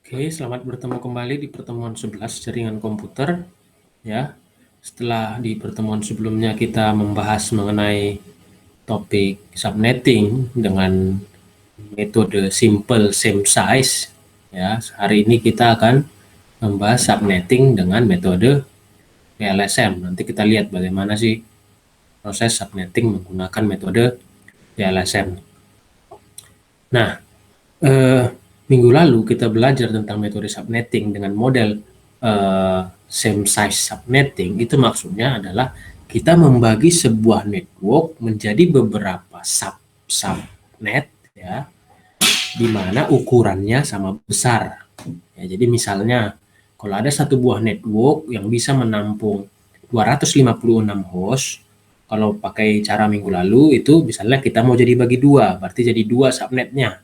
Oke, selamat bertemu kembali di pertemuan 11 jaringan komputer ya. Setelah di pertemuan sebelumnya kita membahas mengenai topik subnetting dengan metode simple same size ya. Hari ini kita akan membahas subnetting dengan metode VLSM. Nanti kita lihat bagaimana sih proses subnetting menggunakan metode VLSM. Nah, eh, minggu lalu kita belajar tentang metode subnetting dengan model same size subnetting. Itu maksudnya adalah kita membagi sebuah network menjadi beberapa subnet ya, di mana ukurannya sama besar. Ya, jadi misalnya kalau ada satu buah network yang bisa menampung 256 host, kalau pakai cara minggu lalu itu misalnya kita mau jadi bagi dua, berarti jadi dua subnetnya.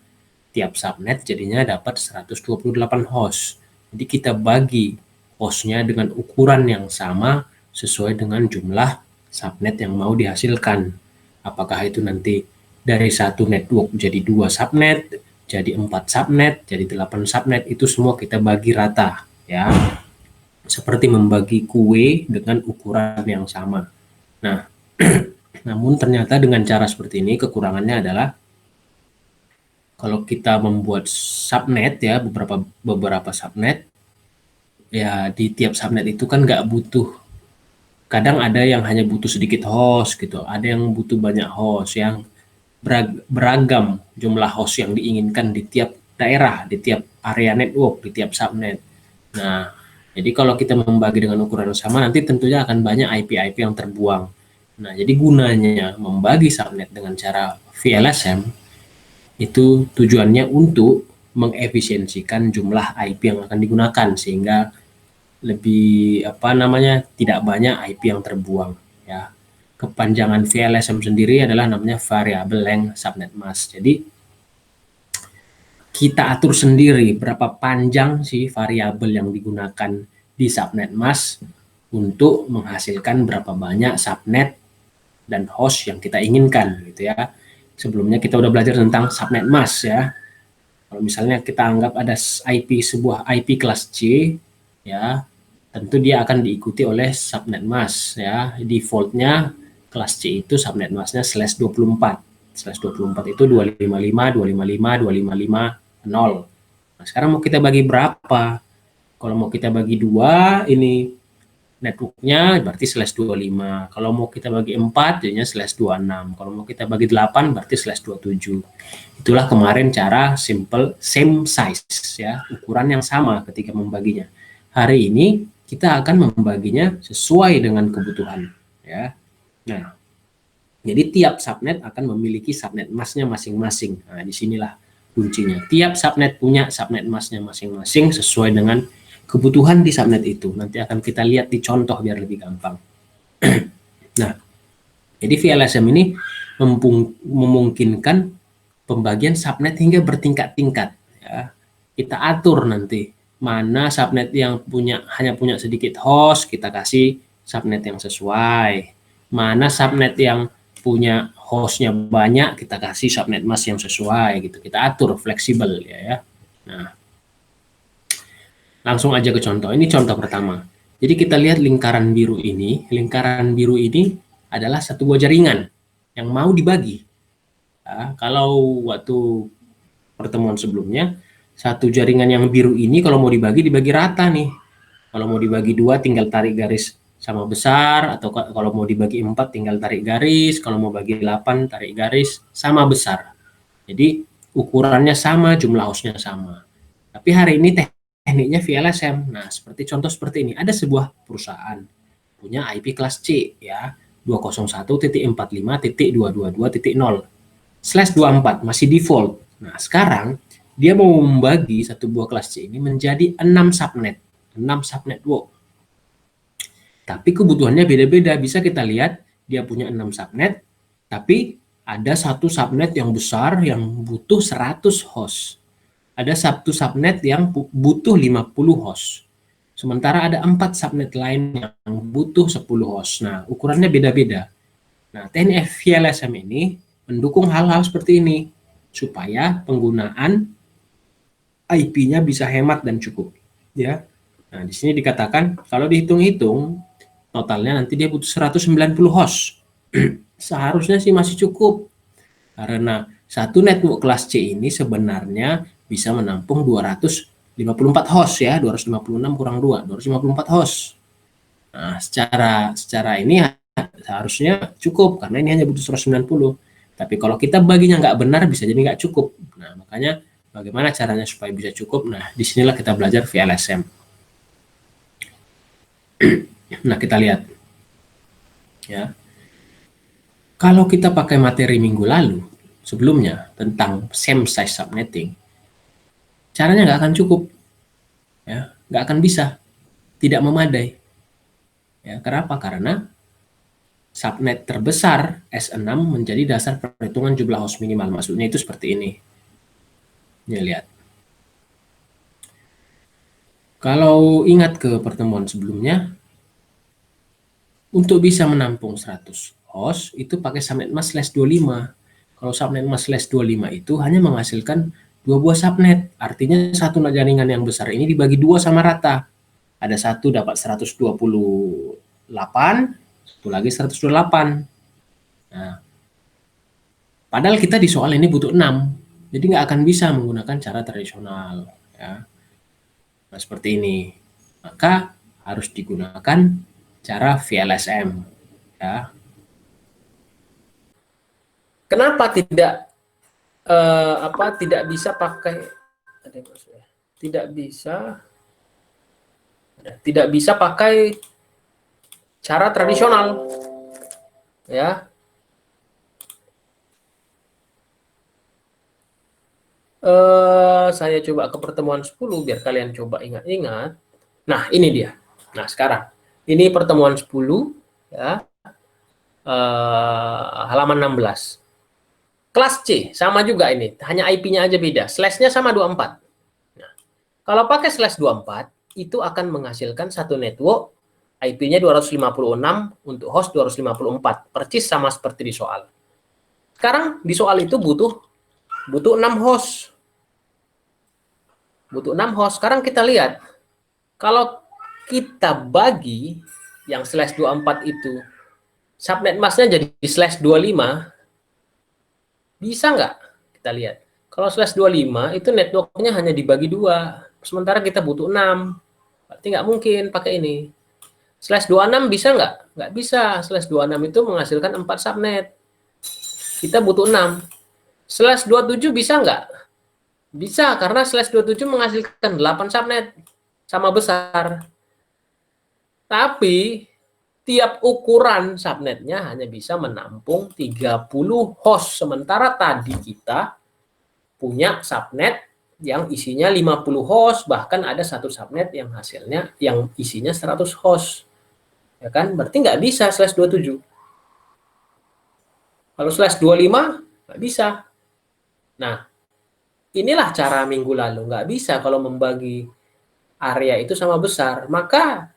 Tiap subnet jadinya dapat 128 host. Jadi kita bagi hostnya dengan ukuran yang sama sesuai dengan jumlah subnet yang mau dihasilkan. Apakah itu nanti dari satu network jadi dua subnet, jadi 4 subnet, jadi 8 subnet, itu semua kita bagi rata ya. Seperti membagi kue dengan ukuran yang sama. Nah, namun ternyata dengan cara seperti ini kekurangannya adalah kalau kita membuat subnet ya, beberapa subnet, ya di tiap subnet itu kan nggak butuh. Kadang ada yang hanya butuh sedikit host gitu, ada yang butuh banyak host, yang beragam jumlah host yang diinginkan di tiap daerah, di tiap area network, di tiap subnet. Nah, jadi kalau kita membagi dengan ukuran yang sama, nanti tentunya akan banyak IP-IP yang terbuang. Nah, jadi gunanya membagi subnet dengan cara VLSM itu tujuannya untuk mengefisiensikan jumlah IP yang akan digunakan sehingga lebih tidak banyak IP yang terbuang ya. Kepanjangan VLSM sendiri adalah namanya variable length subnet mask. Jadi kita atur sendiri berapa panjang sih variabel yang digunakan di subnet mask untuk menghasilkan berapa banyak subnet dan host yang kita inginkan gitu ya. Sebelumnya kita udah belajar tentang subnet mask ya. Kalau misalnya kita anggap ada sebuah IP kelas C, ya, tentu dia akan diikuti oleh subnet mask, ya. Defaultnya kelas C itu subnet masknya /24. /24 itu 255, 255, 255, 0. Nah, sekarang mau kita bagi berapa? Kalau mau kita bagi 2, ini networknya berarti /25. Kalau mau kita bagi 4 jadinya /26. Kalau mau kita bagi 8 berarti /27. Itulah kemarin cara simple same size ya, ukuran yang sama ketika membaginya. Hari ini kita akan membaginya sesuai dengan kebutuhan ya. Nah, jadi tiap subnet akan memiliki subnet masknya masing-masing. Nah, disinilah kuncinya. Tiap subnet punya subnet masknya masing-masing sesuai dengan kebutuhan di subnet itu. Nanti akan kita lihat di contoh biar lebih gampang. Nah, jadi VLSM ini memungkinkan pembagian subnet hingga bertingkat-tingkat. Ya. Kita atur nanti mana subnet yang hanya punya sedikit host, kita kasih subnet yang sesuai. Mana subnet yang punya hostnya banyak, kita kasih subnet mask yang sesuai gitu. Kita atur fleksibel ya. Nah, langsung aja ke contoh. Ini contoh pertama. Jadi kita lihat lingkaran biru ini. Lingkaran biru ini adalah satu buah jaringan yang mau dibagi. Ya, kalau waktu pertemuan sebelumnya, satu jaringan yang biru ini kalau mau dibagi rata nih. Kalau mau dibagi 2 tinggal tarik garis sama besar, atau kalau mau dibagi 4 tinggal tarik garis, kalau mau bagi 8 tarik garis sama besar. Jadi ukurannya sama, jumlah hostnya sama. Tapi hari ini tekniknya VLSM. Nah, seperti contoh seperti ini. Ada sebuah perusahaan punya IP kelas C ya, 201.45.222.0/24 masih default. Nah, sekarang dia mau membagi satu buah kelas C ini menjadi 6 subnet, 6 subnetwork. Tapi kebutuhannya beda-beda. Bisa kita lihat dia punya 6 subnet, tapi ada satu subnet yang besar yang butuh 100 host. Ada satu subnet yang butuh 50 host. Sementara ada 4 subnet lain yang butuh 10 host. Nah, ukurannya beda-beda. Nah, teknik VLSM ini mendukung hal-hal seperti ini supaya penggunaan IP-nya bisa hemat dan cukup, ya. Nah, di sini dikatakan kalau dihitung-hitung totalnya nanti dia butuh 190 host. Seharusnya sih masih cukup karena satu network kelas C ini sebenarnya bisa menampung 254 host ya, 256 kurang 2, 254 host. Nah, secara ini seharusnya cukup karena ini hanya butuh 190. Tapi kalau kita baginya nggak benar bisa jadi nggak cukup. Nah, makanya bagaimana caranya supaya bisa cukup? Nah, disinilah kita belajar VLSM. Nah, kita lihat ya. Kalau kita pakai materi minggu lalu sebelumnya tentang same size subnetting, caranya nggak akan cukup, ya, nggak akan bisa, tidak memadai. Ya, kenapa? Karena subnet terbesar S6 menjadi dasar perhitungan jumlah host minimal. Maksudnya itu seperti ini. Ya, lihat. Kalau ingat ke pertemuan sebelumnya, untuk bisa menampung 100 host, itu pakai subnet mask /25. Kalau subnet mask /25 itu hanya menghasilkan 2 buah subnet. Artinya satu jaringan yang besar ini dibagi 2 sama rata. Ada satu dapat 128, satu lagi 128. Nah, padahal kita di soal ini butuh 6. Jadi nggak akan bisa menggunakan cara tradisional. Ya. Nah, seperti ini. Maka harus digunakan cara VLSM. Ya. Kenapa tidak bisa pakai tidak bisa pakai cara tradisional, ya. Saya coba ke pertemuan 10 biar kalian coba ingat-ingat. Nah, ini dia. Nah, sekarang ini pertemuan 10 ya. Halaman 16. Kelas C sama juga ini, hanya IP-nya aja beda. Slash-nya sama 24. Nah, kalau pakai slash 24 itu akan menghasilkan satu network IP-nya 256 untuk host 254. Persis sama seperti di soal. Sekarang di soal itu butuh 6 host. Butuh 6 host. Sekarang kita lihat. Kalau kita bagi yang slash 24 itu, subnet masknya jadi slash 25, bisa nggak? Kita lihat. Kalau slash 25 itu networknya hanya dibagi 2. Sementara kita butuh 6. Berarti nggak mungkin pakai ini. Slash 26 bisa nggak? Nggak bisa. Slash 26 itu menghasilkan 4 subnet. Kita butuh 6. Slash 27 bisa nggak? Bisa, karena slash 27 menghasilkan 8 subnet. Sama besar. Tapi tiap ukuran subnetnya hanya bisa menampung 30 host. Sementara tadi kita punya subnet yang isinya 50 host, bahkan ada satu subnet yang hasilnya yang isinya 100 host. Ya kan? Berarti nggak bisa slash 27. Kalau slash 25 nggak bisa. Nah, inilah cara minggu lalu. Nggak bisa kalau membagi area itu sama besar. Maka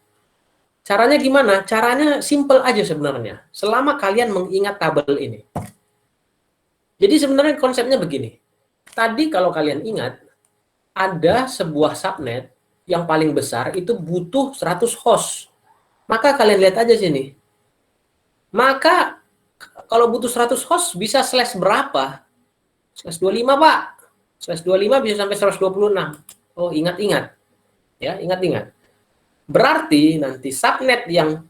caranya gimana? Caranya simple aja sebenarnya. Selama kalian mengingat tabel ini. Jadi sebenarnya konsepnya begini. Tadi kalau kalian ingat, ada sebuah subnet yang paling besar itu butuh 100 host. Maka kalian lihat aja sini. Maka kalau butuh 100 host bisa slash berapa? Slash 25, Pak. Slash 25 bisa sampai 126. Oh, ingat-ingat. Ya, ingat-ingat. Berarti nanti subnet yang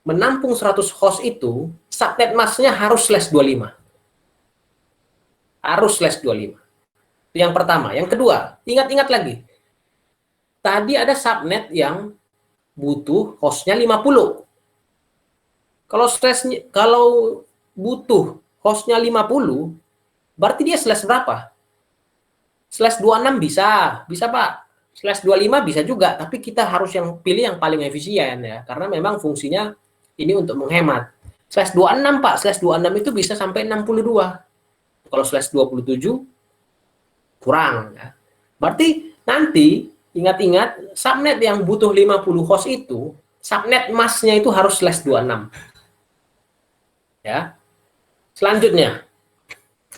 menampung 100 host itu, subnet masknya harus slash 25. Harus slash 25. Itu yang pertama. Yang kedua, ingat-ingat lagi. Tadi ada subnet yang butuh hostnya 50. Kalau butuh hostnya 50, berarti dia slash berapa? Slash 26 bisa Pak. Slash 25 bisa juga, tapi kita harus yang pilih yang paling efisien ya, karena memang fungsinya ini untuk menghemat. Slash 26 Pak, slash 26 itu bisa sampai 62. Kalau slash 27 kurang ya. Berarti nanti ingat-ingat subnet yang butuh 50 host itu, subnet masknya itu harus slash 26. Ya. Selanjutnya,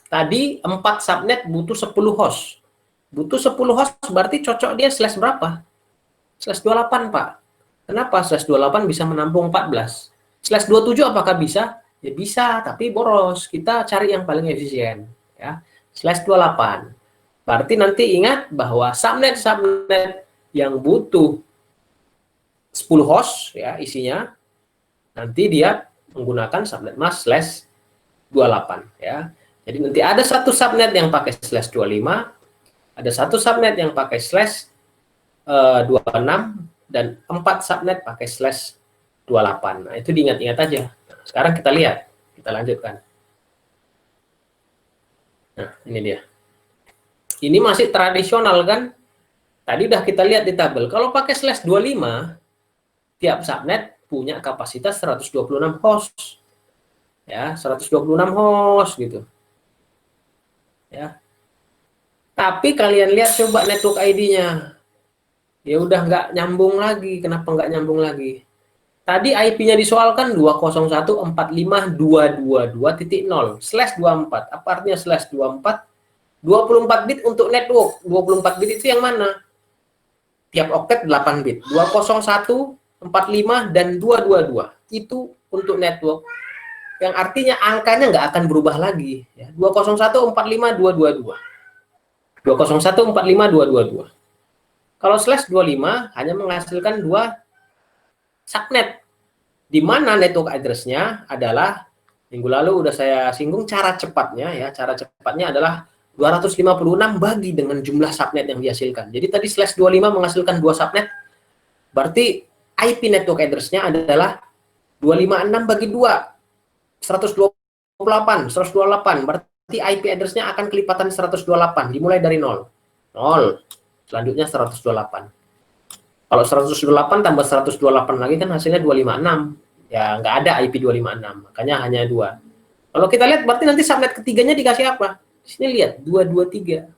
tadi 4 subnet butuh 10 host. butuh 10 host, berarti cocok dia slash berapa? Slash 28, Pak. Kenapa? Slash 28 bisa menampung 14. Slash 27 apakah bisa? Ya bisa, tapi boros. Kita cari yang paling efisien. Ya. Slash 28. Berarti nanti ingat bahwa subnet yang butuh 10 host ya isinya, nanti dia menggunakan subnet mask slash 28 ya. Jadi nanti ada satu subnet yang pakai slash 25, ada satu subnet yang pakai slash 26, dan 4 subnet pakai slash 28. Nah, itu diingat-ingat aja. Sekarang kita lihat, kita lanjutkan. Nah, ini dia. Ini masih tradisional kan? Tadi udah kita lihat di tabel. Kalau pakai slash 25, tiap subnet punya kapasitas 126 host. Ya, 126 host gitu. Ya. Tapi kalian lihat coba network ID-nya. Ya udah nggak nyambung lagi. Kenapa nggak nyambung lagi? Tadi IP-nya disoalkan 201.45222.0/24. Apa artinya slash 24? 24 bit untuk network. 24 bit itu yang mana? Tiap oktet 8 bit. 201, 45, dan 222. Itu untuk network. Yang artinya angkanya nggak akan berubah lagi. 201, 45, 222. 201, 45, 222. Kalau slash 25 hanya menghasilkan 2 subnet, di mana network address-nya adalah, minggu lalu udah saya singgung cara cepatnya ya. Cara cepatnya adalah 256 bagi dengan jumlah subnet yang dihasilkan. Jadi tadi slash 25 menghasilkan 2 subnet, berarti IP network address-nya adalah 256 bagi 2, 128, 128. Berarti IP address-nya akan kelipatan 128, dimulai dari 0. 0, selanjutnya 128. Kalau 128 tambah 128 lagi kan hasilnya 256. Ya nggak ada IP 256, makanya hanya 2. Kalau kita lihat berarti nanti subnet ketiganya dikasih apa? Di sini lihat 223.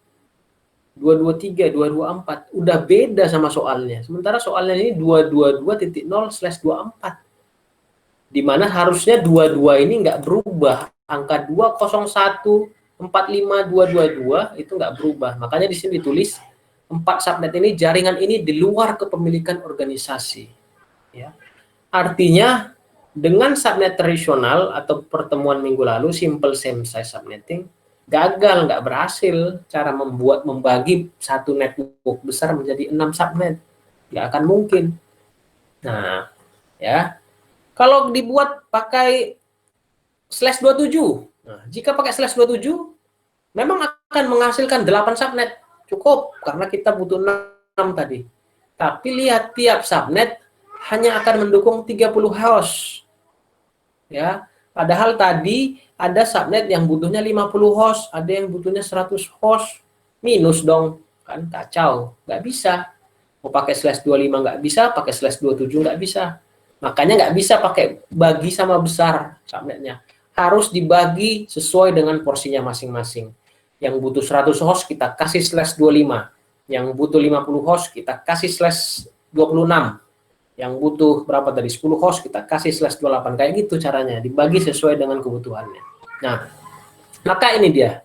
223, 224. Udah beda sama soalnya. Sementara soalnya ini 222.0/24. Di mana harusnya 22 ini nggak berubah. Angka 201, 45, 222 itu nggak berubah. Makanya di sini ditulis 4 subnet ini, jaringan ini di luar kepemilikan organisasi. Ya. Artinya dengan subnet tradisional atau pertemuan minggu lalu simple same size subnetting gagal, nggak berhasil cara membagi satu network besar menjadi 6 subnet, nggak akan mungkin. Nah, ya kalau dibuat pakai slash 27, nah, jika pakai slash 27 memang akan menghasilkan 8 subnet, cukup karena kita butuh 6 tadi. Tapi lihat tiap subnet hanya akan mendukung 30 host. Ya, padahal tadi ada subnet yang butuhnya 50 host, ada yang butuhnya 100 host. Minus dong, kan kacau. Nggak bisa. Mau pakai slash 25 nggak bisa, pakai slash 27 nggak bisa. Makanya nggak bisa pakai bagi sama besar subnetnya. Harus dibagi sesuai dengan porsinya masing-masing. Yang butuh 100 host kita kasih slash 25. Yang butuh 50 host kita kasih slash 26. Yang butuh berapa tadi? 10 host kita kasih slash 28. Kayak gitu caranya, dibagi sesuai dengan kebutuhannya. Nah, maka ini dia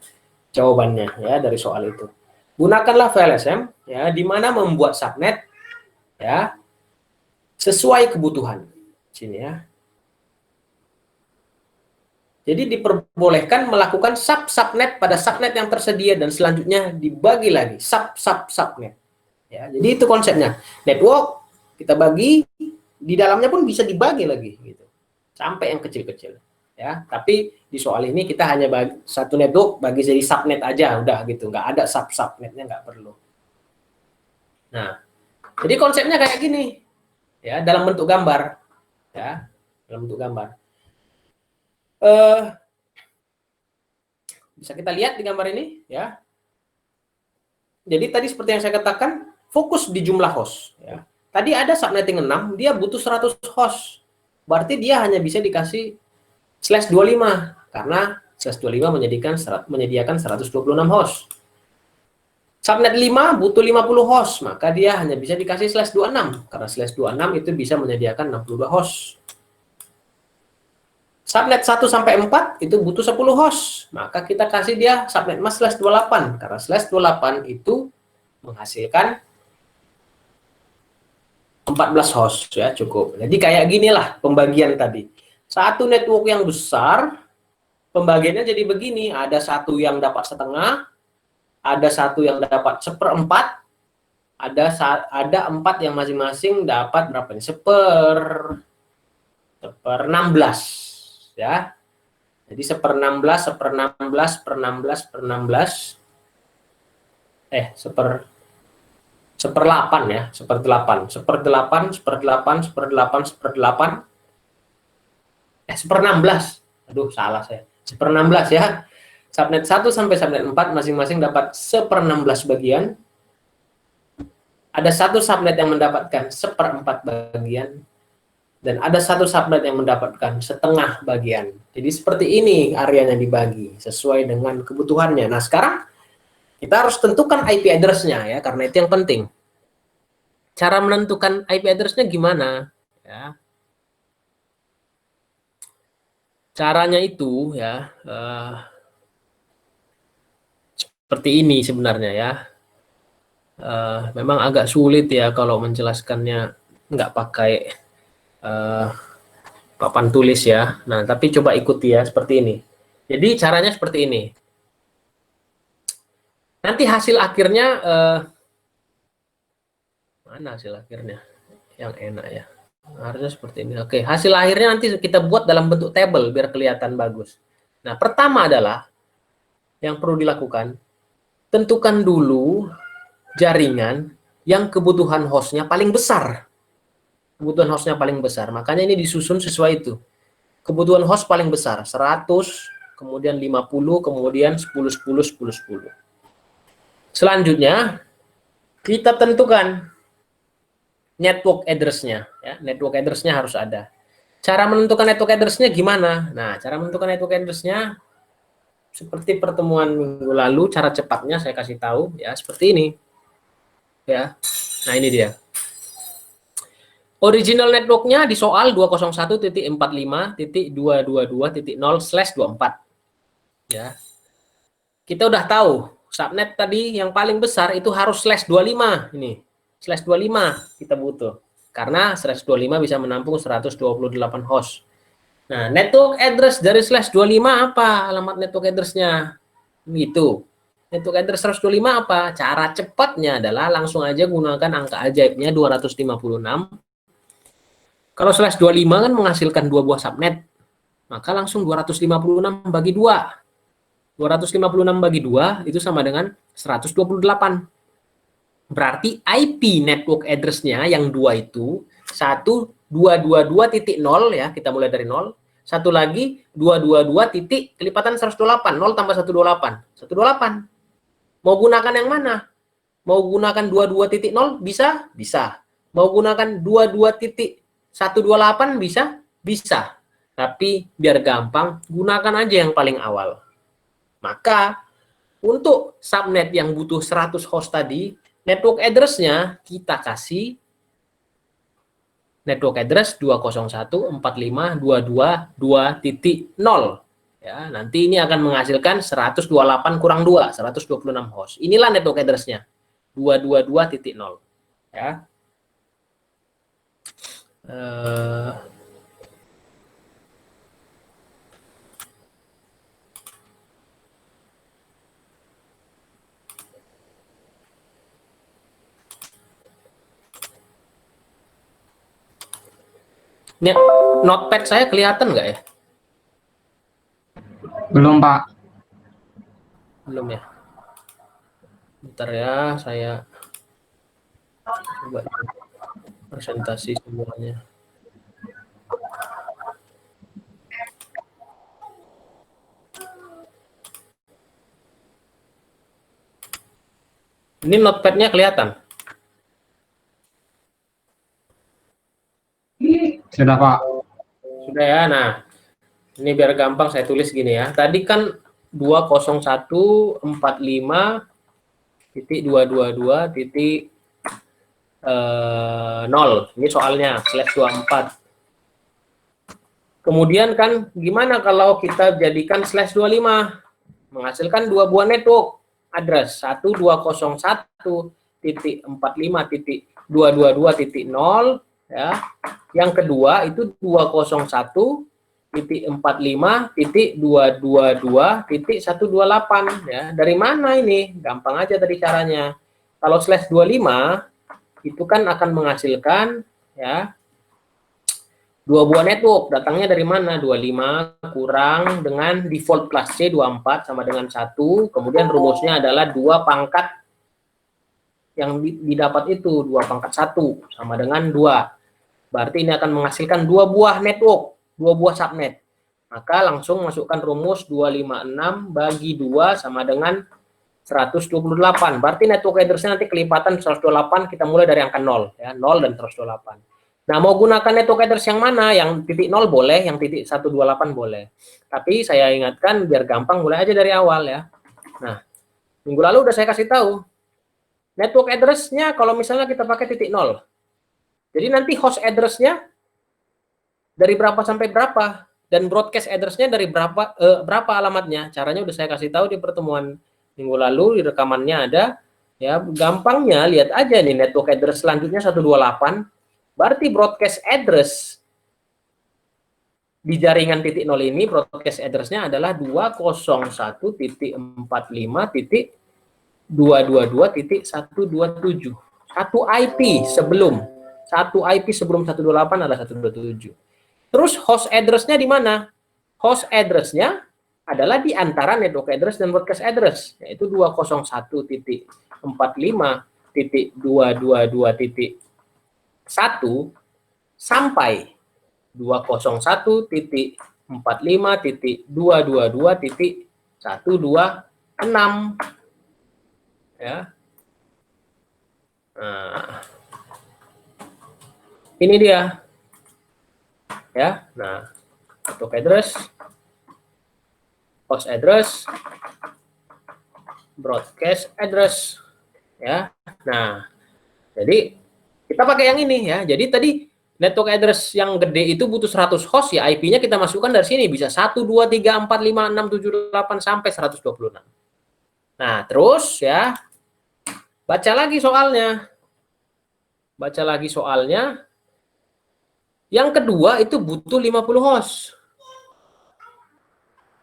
jawabannya ya dari soal itu. Gunakanlah VLSM ya, di mana membuat subnet ya sesuai kebutuhan. Sini ya. Jadi diperbolehkan melakukan subnet pada subnet yang tersedia dan selanjutnya dibagi lagi subnet. Ya, jadi itu konsepnya. Network kita bagi, di dalamnya pun bisa dibagi lagi gitu. Sampai yang kecil-kecil. Ya, tapi di soal ini kita hanya bagi satu network bagi jadi subnet aja udah gitu, nggak ada subnetnya, nggak perlu. Nah, jadi konsepnya kayak gini ya, dalam bentuk gambar ya, dalam bentuk gambar. Bisa kita lihat di gambar ini ya. Jadi tadi seperti yang saya katakan, fokus di jumlah host ya. Tadi ada subnetting 6, dia butuh 100 host. Berarti dia hanya bisa dikasih slash 25 karena slash 25 menyediakan 126 host. Subnet 5 butuh 50 host, maka dia hanya bisa dikasih slash 26 karena slash 26 itu bisa menyediakan 62 host. Subnet 1 sampai 4 itu butuh 10 host, maka kita kasih dia subnet mas slash 28 karena slash 28 itu menghasilkan 14 host ya, cukup. Jadi kayak ginilah pembagian tadi. Satu network yang besar, pembagiannya jadi begini, ada satu yang dapat setengah, ada satu yang dapat 1/4, ada 4 yang masing-masing dapat berapa ini? 1/16 ya. Jadi 1/16, 1/16, 1/16, 1/16, 1/8 ya, 1/8, 1/8, 1/8, 1/8, 1/8, 1/16. Aduh, salah saya. 1/16 ya. Subnet 1 sampai subnet 4 masing-masing dapat 1/16 bagian. Ada satu subnet yang mendapatkan 1/4 bagian. Dan ada satu subnet yang mendapatkan setengah bagian. Jadi seperti ini areanya dibagi sesuai dengan kebutuhannya. Nah, sekarang kita harus tentukan IP address-nya ya, karena itu yang penting. Cara menentukan IP address-nya gimana? Ya. Caranya itu ya seperti ini sebenarnya ya. Memang agak sulit ya kalau menjelaskannya nggak pakai papan tulis ya. Nah, tapi coba ikuti ya seperti ini. Jadi caranya seperti ini. Nanti hasil akhirnya mana hasil akhirnya yang enak ya? Harusnya seperti ini. Oke, hasil akhirnya nanti kita buat dalam bentuk tabel biar kelihatan bagus. Nah, pertama adalah yang perlu dilakukan, tentukan dulu jaringan yang kebutuhan hostnya paling besar. Kebutuhan hostnya paling besar. Makanya ini disusun sesuai itu. Kebutuhan host paling besar 100, kemudian 50, kemudian 10, 10, 10, 10. Selanjutnya kita tentukan network address-nya ya. Network address-nya harus ada. Cara menentukan network address-nya gimana? Nah, cara menentukan network address-nya seperti pertemuan minggu lalu, cara cepatnya saya kasih tahu ya, seperti ini. Ya. Nah, ini dia. Original network-nya di soal 201.45.222.0/24. Ya. Kita udah tahu, subnet tadi yang paling besar itu harus /25 ini. /25 kita butuh. Karena /25 bisa menampung 128 host. Nah, network address dari /25 apa? Alamat network address-nya. Gitu. Network address 125 apa? Cara cepatnya adalah langsung aja gunakan angka ajaibnya 256. Kalau /25 kan menghasilkan 2 buah subnet, maka langsung 256 bagi 2. 256 bagi 2 itu sama dengan 128. Berarti IP network address-nya yang 2 itu 1222.0 ya, kita mulai dari 0. Satu lagi 222 titik kelipatan 128, 0 tambah 128. 128. Mau gunakan yang mana? Mau gunakan 22.0 bisa? Bisa. Mau gunakan 22.128 bisa? Bisa. Tapi biar gampang, gunakan aja yang paling awal. Maka untuk subnet yang butuh 100 host tadi, network address-nya kita kasih network address 201.45.222.0. Ya, nanti ini akan menghasilkan 128 kurang 2, 126 host. Inilah network address-nya. 222.0. Ya. Ini notepad saya kelihatan nggak ya? Belum, Pak. Belum ya. Bentar ya, saya coba presentasi semuanya. Ini notepad-nya kelihatan? Sudah, Pak. Sudah ya. Nah, ini biar gampang saya tulis gini ya. Tadi kan 201.45.222.0. Ini soalnya /24. Kemudian kan gimana kalau kita jadikan /25? Menghasilkan 2 buah network address. 1201 201.222.0 ya. Yang kedua itu 201.5.222.128 ya. Dari mana ini? Gampang aja tadi caranya. Kalau slash 25 itu kan akan menghasilkan ya dua buah network. Datangnya dari mana? 25 kurang dengan default plus C 24 sama dengan 1. Kemudian rumusnya adalah 2 pangkat yang didapat itu 2 pangkat 1 sama dengan 2. Berarti ini akan menghasilkan 2 buah network, 2 buah subnet. Maka langsung masukkan rumus 256 bagi 2 sama dengan 128. Berarti network address-nya nanti kelipatan 128, kita mulai dari angka 0 ya, 0 dan 128. Nah, mau gunakan network address yang mana? Yang titik 0 boleh, yang titik 128 boleh. Tapi saya ingatkan biar gampang mulai aja dari awal ya. Nah, minggu lalu udah saya kasih tahu. Network address-nya kalau misalnya kita pakai titik 0. Jadi nanti host address-nya dari berapa sampai berapa dan broadcast address-nya dari berapa alamatnya. Caranya udah saya kasih tahu di pertemuan minggu lalu, di rekamannya ada. Ya, gampangnya lihat aja nih network address selanjutnya 128. Berarti broadcast address di jaringan titik 0 ini, broadcast address-nya adalah 201.14.5.222.127. Satu IP sebelum 128 adalah 127. Terus host address-nya di mana? Host address-nya adalah di antara network address dan broadcast address, yaitu 201.45.222.1 sampai 201.45.222.126 ya. Nah, ini dia ya. Nah, network address, host address, broadcast address ya. Nah, jadi kita pakai yang ini ya. Jadi tadi network address yang gede itu butuh 100 host ya, IP-nya kita masukkan dari sini bisa 1 2 3 4 5 6 7 8 sampai 126. Nah, terus ya baca lagi soalnya. Baca lagi soalnya. Yang kedua itu butuh 50 host.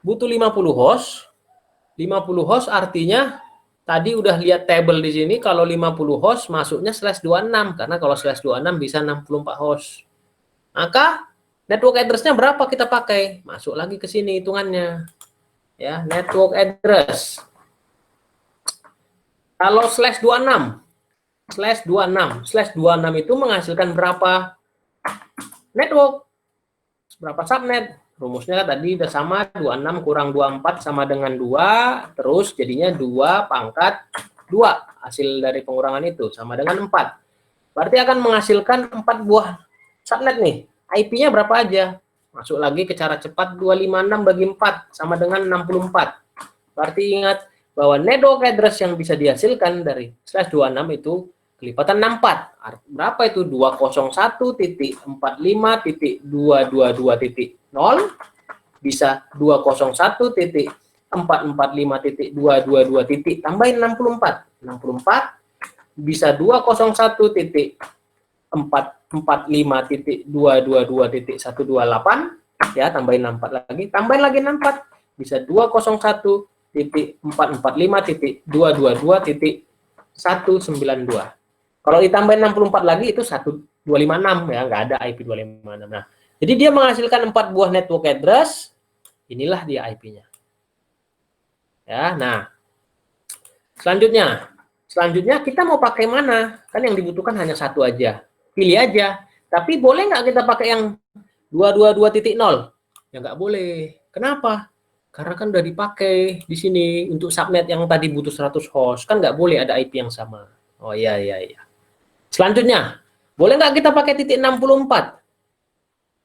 Butuh 50 host. 50 host artinya tadi udah lihat tabel di sini, kalau 50 host masuknya /26 karena kalau /26 bisa 64 host. Maka network address-nya berapa kita pakai? Masuk lagi ke sini hitungannya. Ya, network address. Kalau /26 itu menghasilkan berapa network? Berapa subnet? Rumusnya tadi udah sama, 26 kurang 24 sama dengan 2, terus jadinya 2 pangkat 2, hasil dari pengurangan itu, sama dengan 4. Berarti akan menghasilkan 4 buah subnet nih. IP-nya berapa aja? Masuk lagi ke cara cepat, 256 bagi 4, sama dengan 64. Berarti ingat bahwa network address yang bisa dihasilkan dari /26 itu kelipatan 64. Berapa itu? 201.45.222.0 bisa 201.445.222 tambahin 64. 64 bisa 201.445.222.128 ya, tambahin 64 lagi. Tambahin lagi 64 bisa 201.445.222.192. Kalau ditambahin 64 lagi itu 1256 ya, nggak ada IP 256. Nah, jadi dia menghasilkan 4 buah network address, inilah dia IP-nya. Ya, nah. Selanjutnya kita mau pakai mana? Kan yang dibutuhkan hanya satu aja. Pilih aja. Tapi boleh nggak kita pakai yang 222.0? Ya nggak boleh. Kenapa? Karena kan udah dipakai di sini untuk subnet yang tadi butuh 100 host. Kan nggak boleh ada IP yang sama. Oh iya. Selanjutnya, boleh nggak kita pakai titik 64?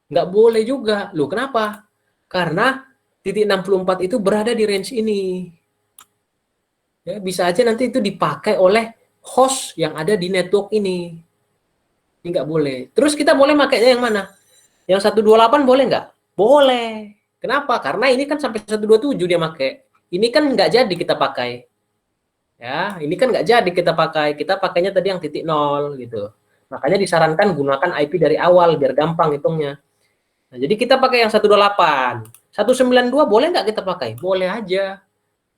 Nggak boleh juga. Loh, kenapa? Karena titik 64 itu berada di range ini. Ya, bisa aja nanti itu dipakai oleh host yang ada di network ini. Ini nggak boleh. Terus kita boleh makainya yang mana? Yang 128 boleh nggak? Boleh. Kenapa? Karena ini kan sampai 127 dia pakai. Ini kan nggak jadi kita pakai. Ya, ini kan nggak jadi kita pakainya tadi yang titik 0 gitu. Makanya disarankan gunakan IP dari awal biar gampang hitungnya. Nah, jadi kita pakai yang 128. 192 boleh nggak kita pakai? Boleh aja.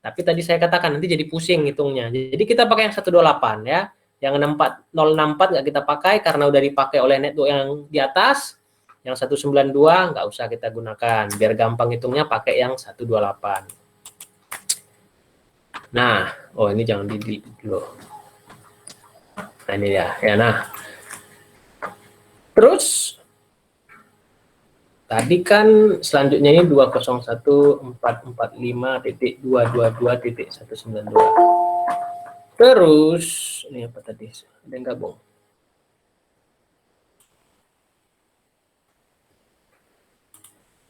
Tapi tadi saya katakan nanti jadi pusing hitungnya. Jadi kita pakai yang 128 ya. Yang 064 nggak kita pakai karena udah dipakai oleh network yang di atas. Yang 192 nggak usah kita gunakan. Biar gampang hitungnya pakai yang 128. Nah, oh ini jangan di dulu. Nah ini ya, nah. Terus tadi kan selanjutnya ini 201.445.222.192. Terus ini apa tadi? Ada yang gabung.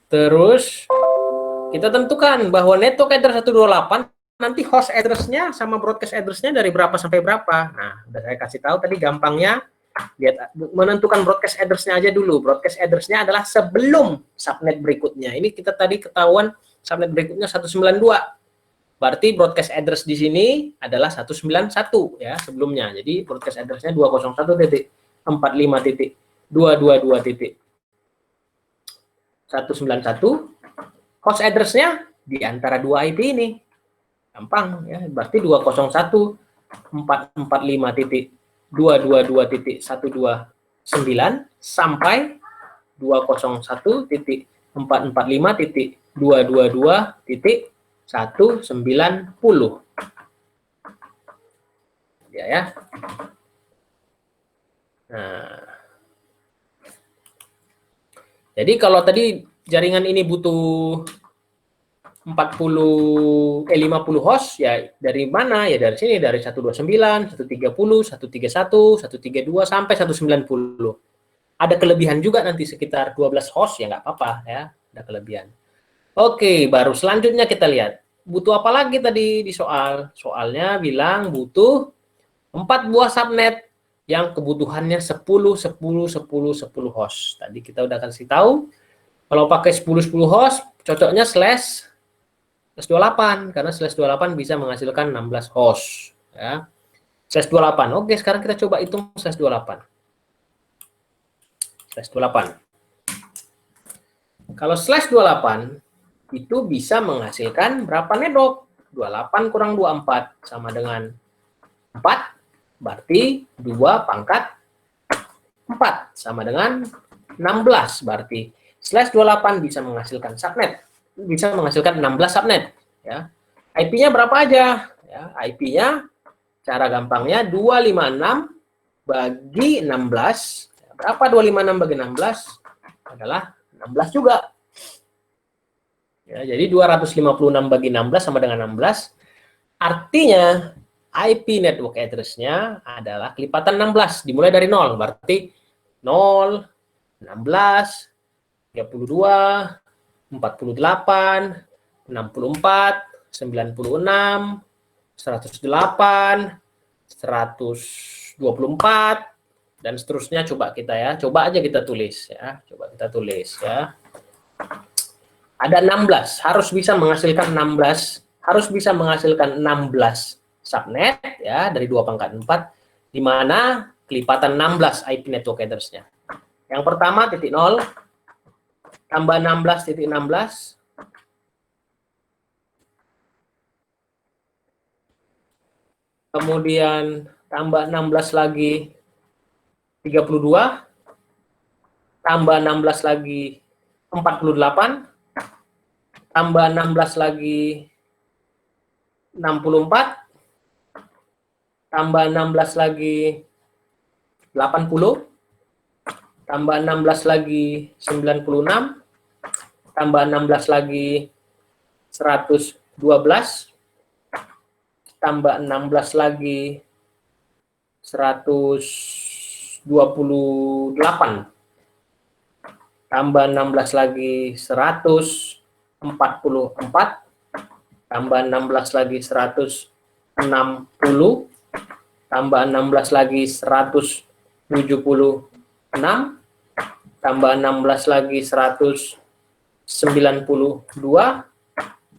Terus kita tentukan bahwa network address 128 nanti host address-nya sama broadcast address-nya dari berapa sampai berapa. Nah, udah saya kasih tahu tadi gampangnya. Lihat, menentukan broadcast address-nya aja dulu. Broadcast address-nya adalah sebelum subnet berikutnya. Ini kita tadi ketahuan subnet berikutnya 192. Berarti broadcast address di sini adalah 191 ya sebelumnya. Jadi broadcast address-nya 201.45.222.191. Host address-nya di antara dua IP ini. Gampang ya, berarti 201.445.222.129 sampai 201.445.222.190. Ya. Nah. Jadi kalau tadi jaringan ini butuh 50 host ya dari mana? Ya dari sini, dari 129, 130, 131, 132 sampai 190. Ada kelebihan juga nanti sekitar 12 host ya nggak apa-apa ya, ada kelebihan. Oke, baru selanjutnya kita lihat. Butuh apa lagi tadi di soal? Soalnya bilang butuh 4 buah subnet yang kebutuhannya 10 host. Tadi kita udah kasih tahu kalau pakai 10 host cocoknya slash 28 karena slash 28 bisa menghasilkan 16 host ya. Slash 28. Oke, sekarang kita coba hitung slash 28. Slash 28. Kalau slash 28 itu bisa menghasilkan berapa network? 28 kurang 24 sama dengan 4, berarti 2 pangkat 4 sama dengan 16, berarti slash 28 bisa menghasilkan subnet. Bisa menghasilkan 16 subnet ya. IP-nya berapa aja? Ya, IP-nya cara gampangnya 256 bagi 16. Berapa 256 bagi 16? Adalah 16 juga. Ya, jadi 256 bagi 16 sama dengan 16. Artinya IP network address-nya adalah kelipatan 16 dimulai dari 0. Berarti 0, 16, 32, 48, 64, 96, 108, 124 dan seterusnya. Coba aja kita tulis ya. Coba kita tulis ya. Ada 16, harus bisa menghasilkan 16 subnet ya dari 2 pangkat 4 di mana kelipatan 16 IP network address-nya. Yang pertama titik 0 tambah 16 titik 16 kemudian tambah 16 lagi 32 tambah 16 lagi 48 tambah 16 lagi 64 tambah 16 lagi 80 tambah 16 lagi 96 tambah 16 lagi 112 tambah 16 lagi 128 tambah 16 lagi 144 tambah 16 lagi 160 tambah 16 lagi 176 tambah 16 lagi 192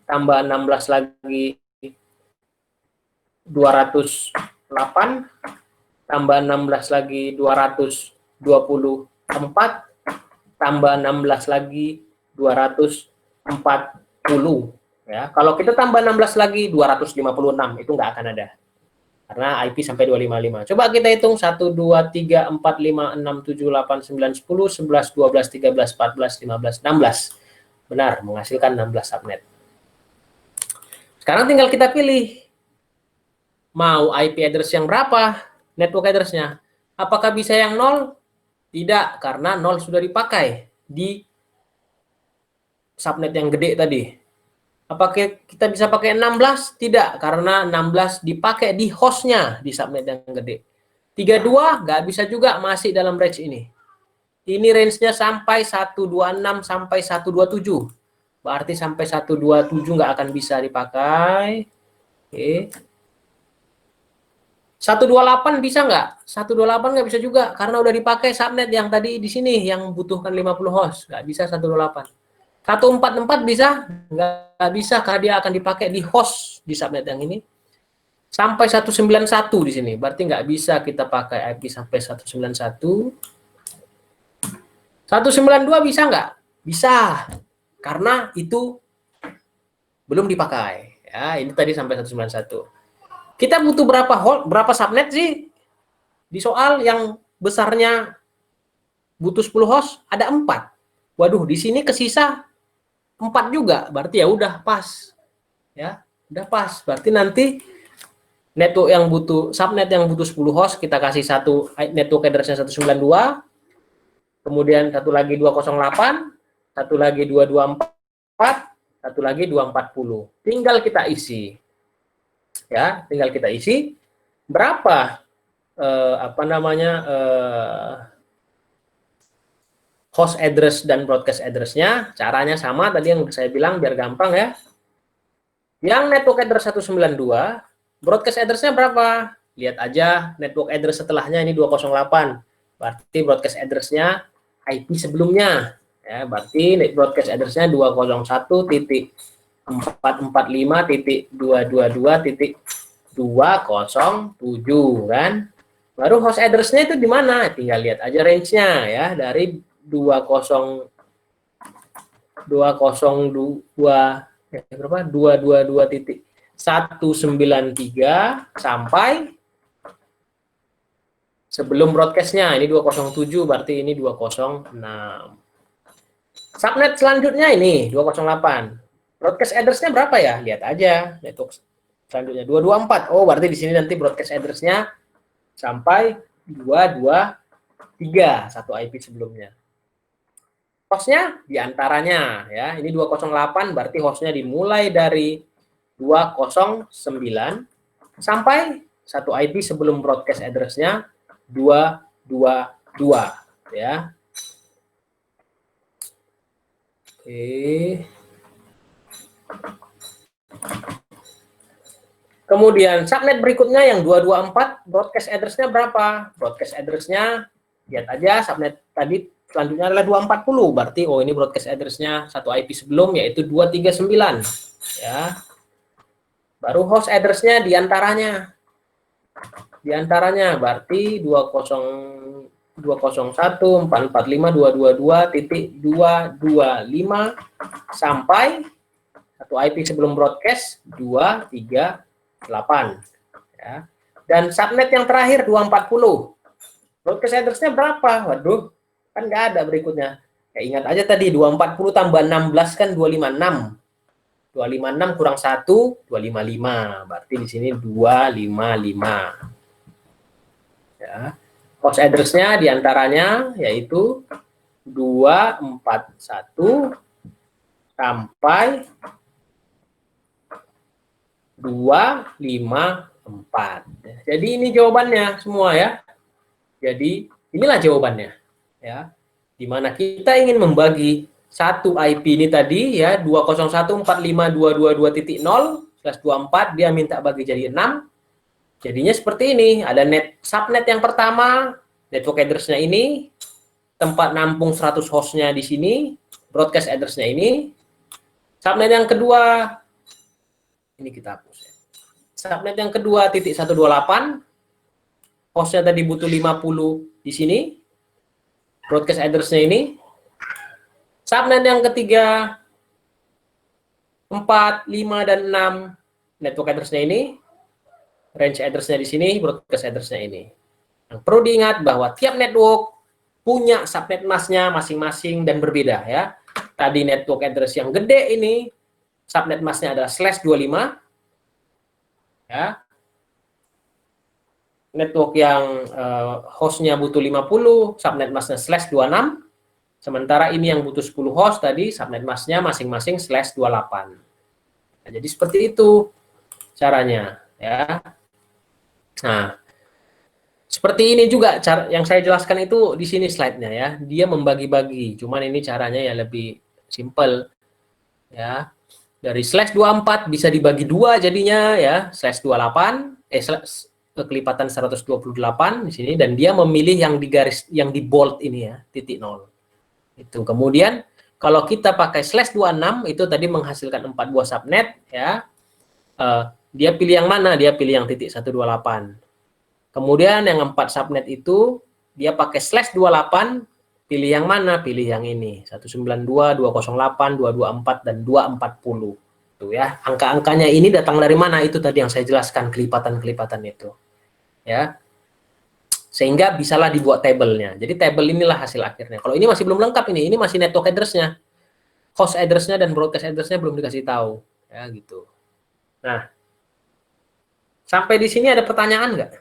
tambah 16 lagi 208 tambah 16 lagi 224 tambah 16 lagi 240 ya. Kalau kita tambah 16 lagi 256 itu nggak akan ada. Karena IP sampai 255. Coba kita hitung 1 2 3 4 5 6 7 8 9 10 11 12 13 14 15 16. Benar, menghasilkan 16 subnet. Sekarang tinggal kita pilih mau IP address yang berapa, network address-nya. Apakah bisa yang 0? Tidak, karena 0 sudah dipakai di subnet yang gede tadi. Apakah kita bisa pakai 16? Tidak, karena 16 dipakai di hostnya di subnet yang gede. 32 nggak bisa juga, masih dalam range ini. Ini range-nya sampai 126 sampai 127. Berarti sampai 127 nggak akan bisa dipakai. Oke. 128 bisa nggak? 128 nggak bisa juga, karena udah dipakai subnet yang tadi di sini, yang membutuhkan 50 host. Nggak bisa 128. 144 bisa? Nggak bisa, karena dia akan dipakai di host di subnet yang ini. Sampai 191 di sini, berarti nggak bisa kita pakai IP sampai 191. 192 bisa nggak? Bisa, karena itu belum dipakai. Ya, ini tadi sampai 191. Kita butuh berapa subnet sih? Di soal yang besarnya butuh 10 host, ada 4. Waduh, di sini kesisa 4 juga, berarti ya udah pas. Ya, udah pas. Berarti nanti network yang butuh subnet yang butuh 10 host, kita kasih satu network address-nya 192. Kemudian satu lagi 208, satu lagi 224, satu lagi 240. Tinggal kita isi. Ya, tinggal kita isi berapa host address dan broadcast address-nya. Caranya sama tadi yang saya bilang biar gampang ya. Yang network address 192, broadcast address-nya berapa? Lihat aja network address setelahnya ini 208. Berarti broadcast address-nya IP sebelumnya. Ya, berarti broadcast address-nya 201.445.222.207 kan. Baru host address-nya itu di mana? Tinggal lihat aja range-nya ya, dari 202 berapa? 222.193 sampai sebelum broadcast-nya, ini 207, berarti ini 206. Subnet selanjutnya ini 208. Broadcast address-nya berapa ya? Lihat aja network selanjutnya 224. Oh, berarti di sini nanti broadcast address-nya sampai 223, satu IP sebelumnya. Hostnya diantaranya ya, ini 208, berarti hostnya dimulai dari 209 sampai satu IP sebelum broadcast address-nya 222 ya. Oke. Kemudian subnet berikutnya yang 224, broadcast address-nya berapa? Broadcast address-nya lihat aja, subnet tadi selanjutnya adalah 240, berarti oh ini broadcast address-nya satu IP sebelum, yaitu 239 ya. Baru host address-nya diantaranya berarti 201.445.222.225 sampai satu IP sebelum broadcast 238 ya. Dan subnet yang terakhir 240, broadcast address-nya berapa? Waduh, kan nggak ada berikutnya. Ya, ingat aja tadi 240 tambah 16 kan 256. 256 kurang 1, 255. Berarti di sini 255. Ya. Host address-nya diantaranya yaitu 241 sampai 254. Jadi ini jawabannya semua ya. Jadi inilah jawabannya ya. Dimana kita ingin membagi satu IP ini tadi ya 201.45222.0/24, dia minta bagi jadi 6. Jadinya seperti ini, ada subnet yang pertama, network address-nya ini, tempat nampung 100 host-nya di sini, broadcast address-nya ini. Subnet yang kedua, ini kita hapus ya. Subnet yang kedua titik 128, hostnya tadi butuh 50 di sini, broadcast address-nya ini. Subnet yang ketiga 4, 5, dan 6, network address-nya ini, range address-nya di sini, broadcast address-nya ini. Yang perlu diingat bahwa tiap network punya subnet mask-nya masing-masing dan berbeda ya. Tadi network address yang gede ini, subnet mask-nya adalah /25 ya. Network yang host-nya butuh 50, subnet mask-nya /26. Sementara ini yang butuh 10 host tadi, subnet mask-nya masing-masing /28. Nah, jadi seperti itu caranya ya. Nah, seperti ini juga cara yang saya jelaskan itu di sini slide-nya ya. Dia membagi-bagi, cuman ini caranya ya lebih simple ya. Dari /24 bisa dibagi 2 jadinya ya, /28 kelipatan 128 di sini, dan dia memilih yang di garis yang di bold ini ya, titik 0. Itu. Kemudian kalau kita pakai /26 itu tadi menghasilkan 4 buah subnet ya. Dia pilih yang mana? Dia pilih yang titik 128. Kemudian yang 4 subnet itu dia pakai /28, pilih yang mana? Pilih yang ini. 192, 208, 224 dan 240. Tuh ya. Angka-angkanya ini datang dari mana? Itu tadi yang saya jelaskan, kelipatan-kelipatan itu. Ya. Sehingga bisalah dibuat tabelnya. Jadi tabel inilah hasil akhirnya. Kalau ini masih belum lengkap ini masih network address-nya. Host address-nya dan broadcast address-nya belum dikasih tahu. Ya gitu. Nah, sampai di sini ada pertanyaan nggak?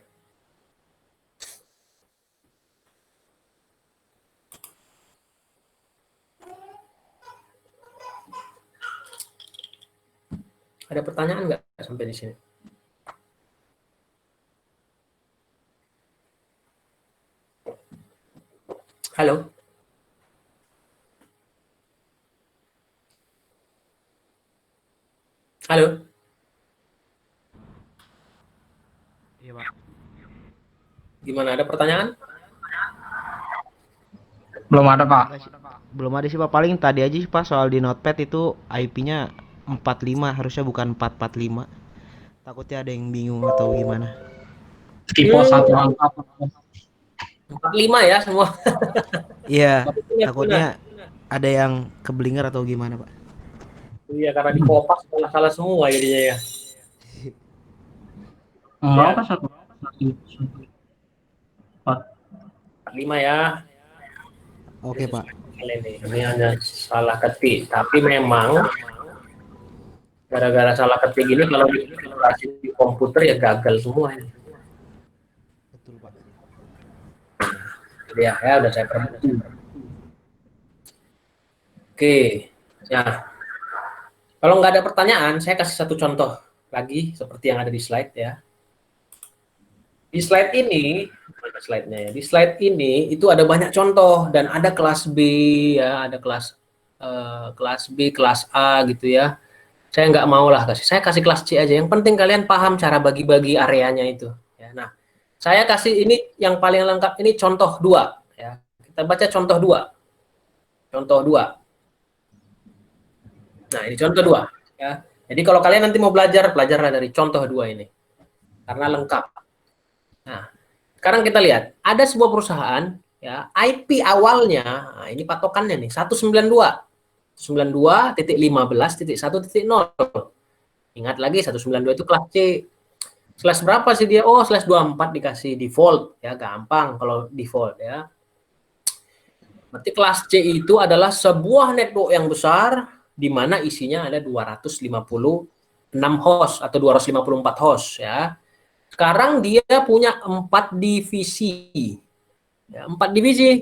Ada pertanyaan nggak sampai di sini? Halo? Halo? Iya, Pak. Gimana, ada pertanyaan? Belum ada, Pak. Belum ada sih, Pak. Paling tadi aja sih, Pak, soal di Notepad itu IP-nya 45, harusnya bukan 445. Takutnya ada yang bingung atau gimana. Tipe satu angka. 45 ya semua. Iya, Benar. takutnya ada yang keblinger atau gimana, Pak. Iya, karena di kopas salah semua jadinya ya. Berapa satu? 45 ya. Oke, Pak. Ini hanya salah ketik, tapi memang gara-gara salah ketik gini kalau di komputer ya gagal semua ini. Betul, Pak. Ya udah saya perbaikin. Oke, ya. Kalau nggak ada pertanyaan, saya kasih satu contoh lagi seperti yang ada di slide ya. Di slide ini, mana slide-nya ya? Di slide ini itu ada banyak contoh dan ada kelas B ya, ada kelas B, kelas A gitu ya. Saya nggak mau lah saya kasih kelas C aja. Yang penting kalian paham cara bagi-bagi areanya itu. Ya, nah, saya kasih ini yang paling lengkap ini contoh 2 ya. Kita baca contoh 2. Contoh 2. Nah, ini contoh 2 ya. Jadi kalau kalian nanti mau belajarlah dari contoh 2 ini. Karena lengkap. Nah, sekarang kita lihat, ada sebuah perusahaan ya, IP awalnya, nah ini patokannya nih, 192.15.1.0. Ingat lagi 192 itu kelas C. Slash berapa sih dia? Oh, /24 dikasih default ya, gampang kalau default ya. Berarti kelas C itu adalah sebuah network yang besar di mana isinya ada 256 host atau 254 host ya. Sekarang dia punya 4 divisi. Ya, 4 divisi.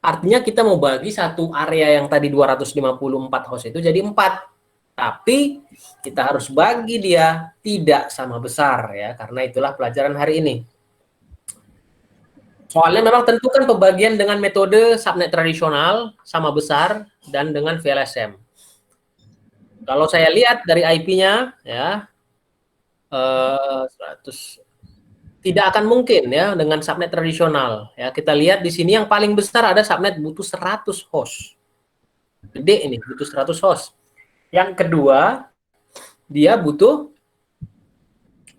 Artinya kita mau bagi satu area yang tadi 254 host itu jadi 4. Tapi kita harus bagi dia tidak sama besar ya, karena itulah pelajaran hari ini. Soalnya memang tentukan pembagian dengan metode subnet tradisional sama besar dan dengan VLSM. Kalau saya lihat dari IP-nya ya 100 tidak akan mungkin ya dengan subnet tradisional ya. Kita lihat di sini yang paling besar ada subnet butuh 100 host. Gede ini, butuh 100 host. Yang kedua, dia butuh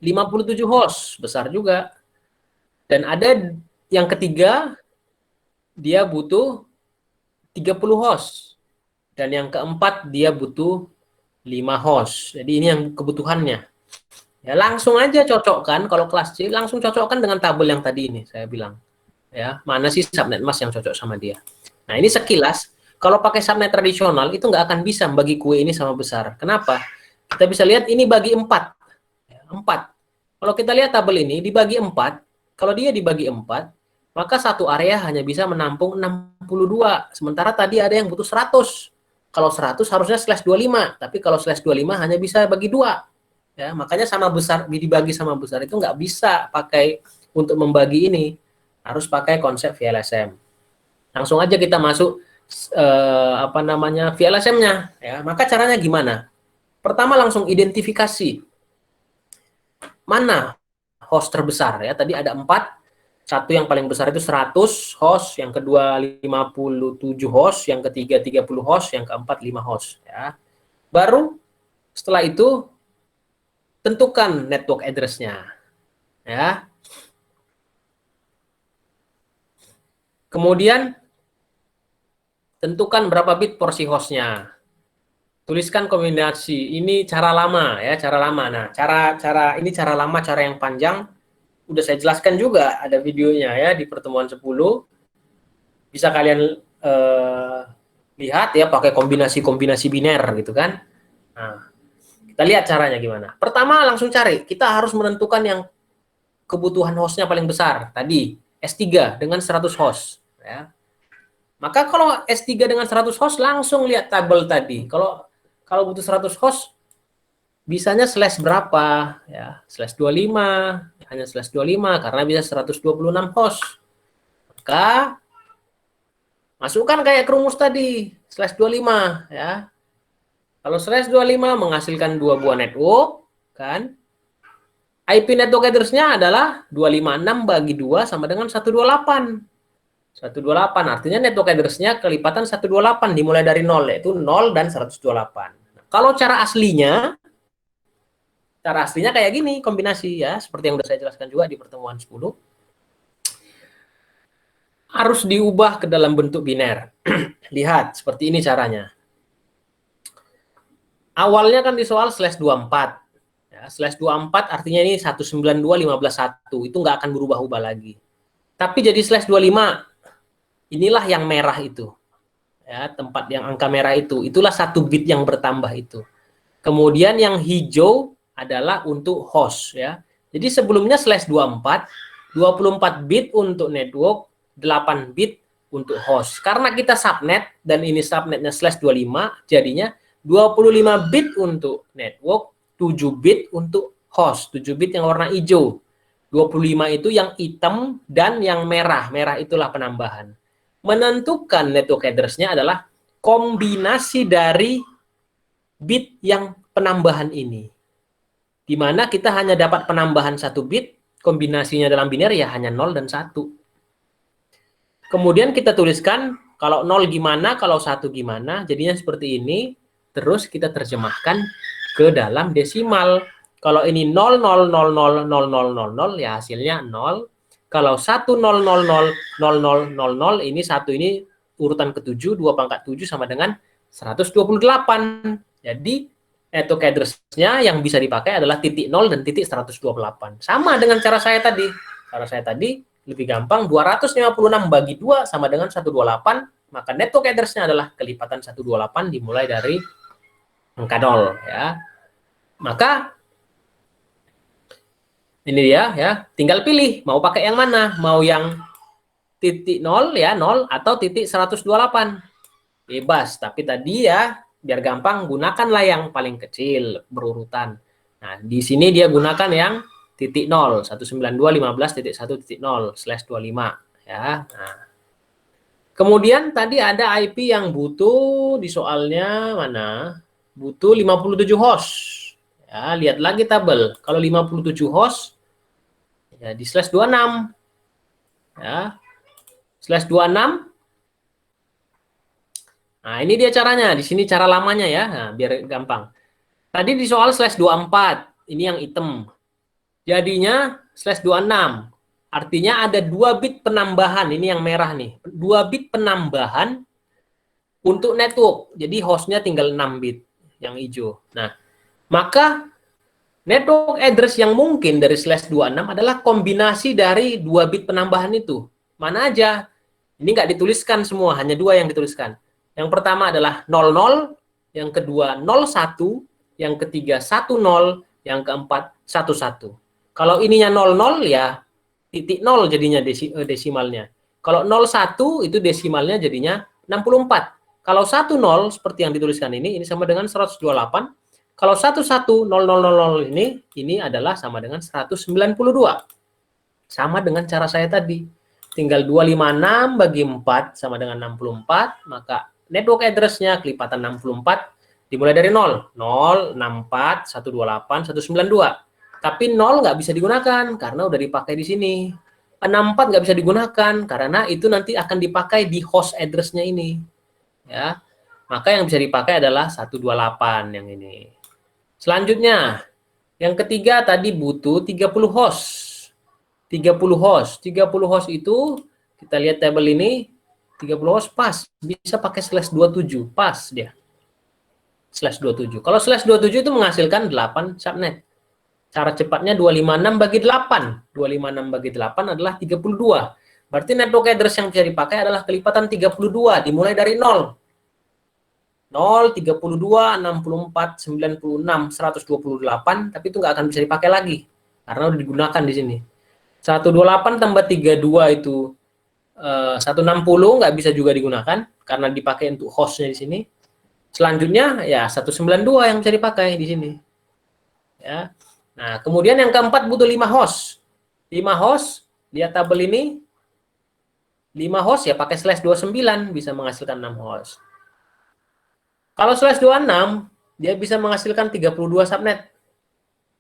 57 host, besar juga. Dan ada yang ketiga, dia butuh 30 host. Dan yang keempat, dia butuh 5 host. Jadi ini yang kebutuhannya. Ya, langsung aja cocokkan, kalau kelas C, langsung cocokkan dengan tabel yang tadi ini, saya bilang. Ya, mana sih subnet mask yang cocok sama dia. Nah, ini sekilas, kalau pakai subnet tradisional, itu nggak akan bisa bagi kue ini sama besar. Kenapa? Kita bisa lihat ini bagi 4. 4. Kalau kita lihat tabel ini, dibagi 4, kalau dia dibagi 4, maka satu area hanya bisa menampung 62. Sementara tadi ada yang butuh 100. Kalau 100 harusnya /25, tapi kalau /25 hanya bisa bagi 2. Ya, makanya sama besar, dibagi sama besar itu nggak bisa pakai untuk membagi ini. Harus pakai konsep VLSM. Langsung aja kita masuk VLSM-nya. Ya, maka caranya gimana? Pertama langsung identifikasi mana host terbesar ya. Tadi ada 4. Satu yang paling besar itu 100 host, yang kedua 57 host, yang ketiga 30 host, yang keempat 5 host ya. Baru setelah itu tentukan network address-nya ya. Kemudian tentukan berapa bit porsi hostnya. Tuliskan kombinasi. Ini cara lama ya, cara lama. Nah, ini cara lama, cara yang panjang udah saya jelaskan juga, ada videonya ya di pertemuan 10. Bisa kalian lihat ya, pakai kombinasi-kombinasi biner gitu kan. Nah, kita lihat caranya gimana. Pertama langsung cari, kita harus menentukan yang kebutuhan hostnya paling besar. Tadi S3 dengan 100 host ya. Maka kalau S3 dengan 100 host langsung lihat tabel tadi. Kalau butuh 100 host bisanya slash berapa ya, /25, hanya /25 karena bisa 126 host. Maka masukkan kayak ke rumus tadi, /25 ya. Kalau /25 menghasilkan 2 buah network kan. IP network address-nya adalah 256 bagi 2 sama dengan 128. 128 artinya network address-nya kelipatan 128 dimulai dari 0, yaitu 0 dan 128. Nah, kalau cara aslinya kayak gini, kombinasi ya, seperti yang sudah saya jelaskan juga di pertemuan 10. Harus diubah ke dalam bentuk biner. Lihat, seperti ini caranya. Awalnya kan di soal /24. Ya, /24 artinya ini 192.15.1. Itu nggak akan berubah-ubah lagi. Tapi jadi /25. Inilah yang merah itu. Ya, tempat yang angka merah itu. Itulah 1 bit yang bertambah itu. Kemudian yang hijau adalah untuk host ya. Jadi sebelumnya /24, 24 bit untuk network, 8 bit untuk host. Karena kita subnet dan ini subnetnya /25, jadinya 25 bit untuk network, 7 bit untuk host. 7 bit yang warna hijau. 25 itu yang hitam dan yang merah. Merah itulah penambahan. Menentukan network address-nya adalah kombinasi dari bit yang penambahan ini. Di mana kita hanya dapat penambahan 1 bit, kombinasinya dalam biner ya hanya 0 dan 1. Kemudian kita tuliskan kalau 0 gimana, kalau 1 gimana, jadinya seperti ini. Terus kita terjemahkan ke dalam desimal. Kalau ini 0,0000000 ya hasilnya 0. Kalau 1,0000000 ini 1 ini urutan ke-7, 2 pangkat 7 sama dengan 128. Jadi network address-nya yang bisa dipakai adalah titik 0 dan titik 128. Sama dengan cara saya tadi. Cara saya tadi lebih gampang, 256 bagi 2 sama dengan 128, maka network address-nya adalah kelipatan 128 dimulai dari angka 0 ya. Maka ini dia ya, tinggal pilih mau pakai yang mana, mau yang titik 0 ya, 0 atau titik 128. Bebas, tapi tadi ya biar gampang gunakanlah yang paling kecil berurutan. Nah, di sini dia gunakan yang titik 0, 192.15.1.0/25 ya. Nah, kemudian tadi ada IP yang butuh di soalnya mana? Butuh 57 host. Ya, lihat lagi tabel. Kalau 57 host ya di /26. Ya. /26. Nah, ini dia caranya. Di sini cara lamanya ya. Nah, biar gampang. Tadi di soal /24. Ini yang hitam. Jadinya /26. Artinya ada 2 bit penambahan. Ini yang merah nih. 2 bit penambahan untuk network. Jadi hostnya tinggal 6 bit yang hijau. Nah, maka network address yang mungkin dari /26 adalah kombinasi dari 2 bit penambahan itu. Mana aja? Ini nggak dituliskan semua, hanya 2 yang dituliskan. Yang pertama adalah 00, yang kedua 01, yang ketiga 10, yang keempat 11. Kalau ininya 00 ya titik 0 jadinya desimalnya. Kalau 01 itu desimalnya jadinya 64. Kalau 10 seperti yang dituliskan ini sama dengan 128. Kalau 110000 ini adalah sama dengan 192. Sama dengan cara saya tadi. Tinggal 256 bagi 4 sama dengan 64, maka network address-nya kelipatan 64 dimulai dari 0. 0, 64, 128, 192. Tapi 0 nggak bisa digunakan karena udah dipakai di sini. 64 nggak bisa digunakan karena itu nanti akan dipakai di host address-nya ini. Ya. Maka yang bisa dipakai adalah 128 yang ini. Selanjutnya, yang ketiga tadi butuh 30 host. 30 host. 30 host itu kita lihat tabel ini 30 host pas, bisa pakai /27, pas dia. /27. Kalau /27 itu menghasilkan 8 subnet. Cara cepatnya 256 bagi 8. 256 bagi 8 adalah 32. Berarti network address yang bisa dipakai adalah kelipatan 32 dimulai dari 0. 0, 32, 64, 96, 128, tapi itu nggak akan bisa dipakai lagi karena udah digunakan di sini. 128 tambah 32 itu 160 nggak bisa juga digunakan karena dipakai untuk hostnya di sini. Selanjutnya ya 192 yang bisa dipakai di sini. Ya. Nah, kemudian yang keempat butuh 5 host. 5 host, lihat tabel ini. 5 host ya pakai /29 bisa menghasilkan 6 host. Kalau /26 dia bisa menghasilkan 32 subnet.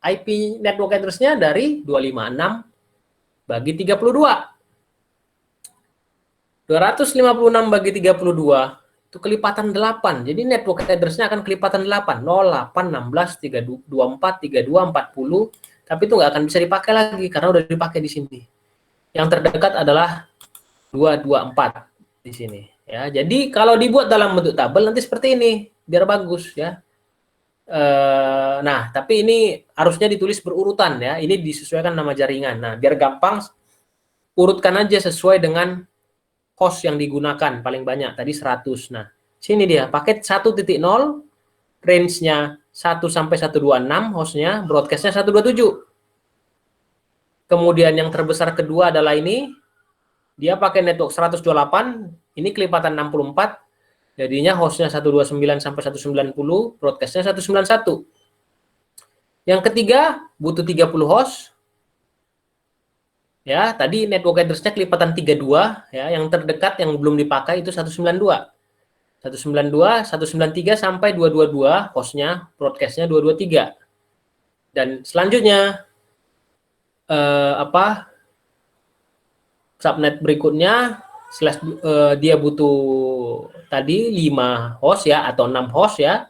IP network address-nya dari 256 bagi 32. 256 bagi 32 itu kelipatan 8. Jadi network address-nya akan kelipatan 8. 08, 16, 24, 32, 40. Tapi itu nggak akan bisa dipakai lagi karena udah dipakai di sini. Yang terdekat adalah 224 di sini. Ya, jadi kalau dibuat dalam bentuk tabel nanti seperti ini, biar bagus ya. Nah, tapi ini harusnya ditulis berurutan ya. Ini disesuaikan nama jaringan. Nah, biar gampang, urutkan aja sesuai dengan host yang digunakan paling banyak tadi 100. Nah, sini dia paket 1.0, range-nya 1 sampai 126, hostnya, broadcast-nya 127. Kemudian yang terbesar kedua adalah ini, dia pakai network 128, ini kelipatan 64, jadinya hostnya 129 sampai 190, broadcast-nya 191. Yang ketiga butuh 30 host. Ya, tadi network address-nya kelipatan 32, ya, yang terdekat yang belum dipakai itu 192. 192, 193 sampai 222 hostnya, broadcast-nya 223. Dan selanjutnya subnet berikutnya dia butuh tadi 5 host ya atau 6 host ya.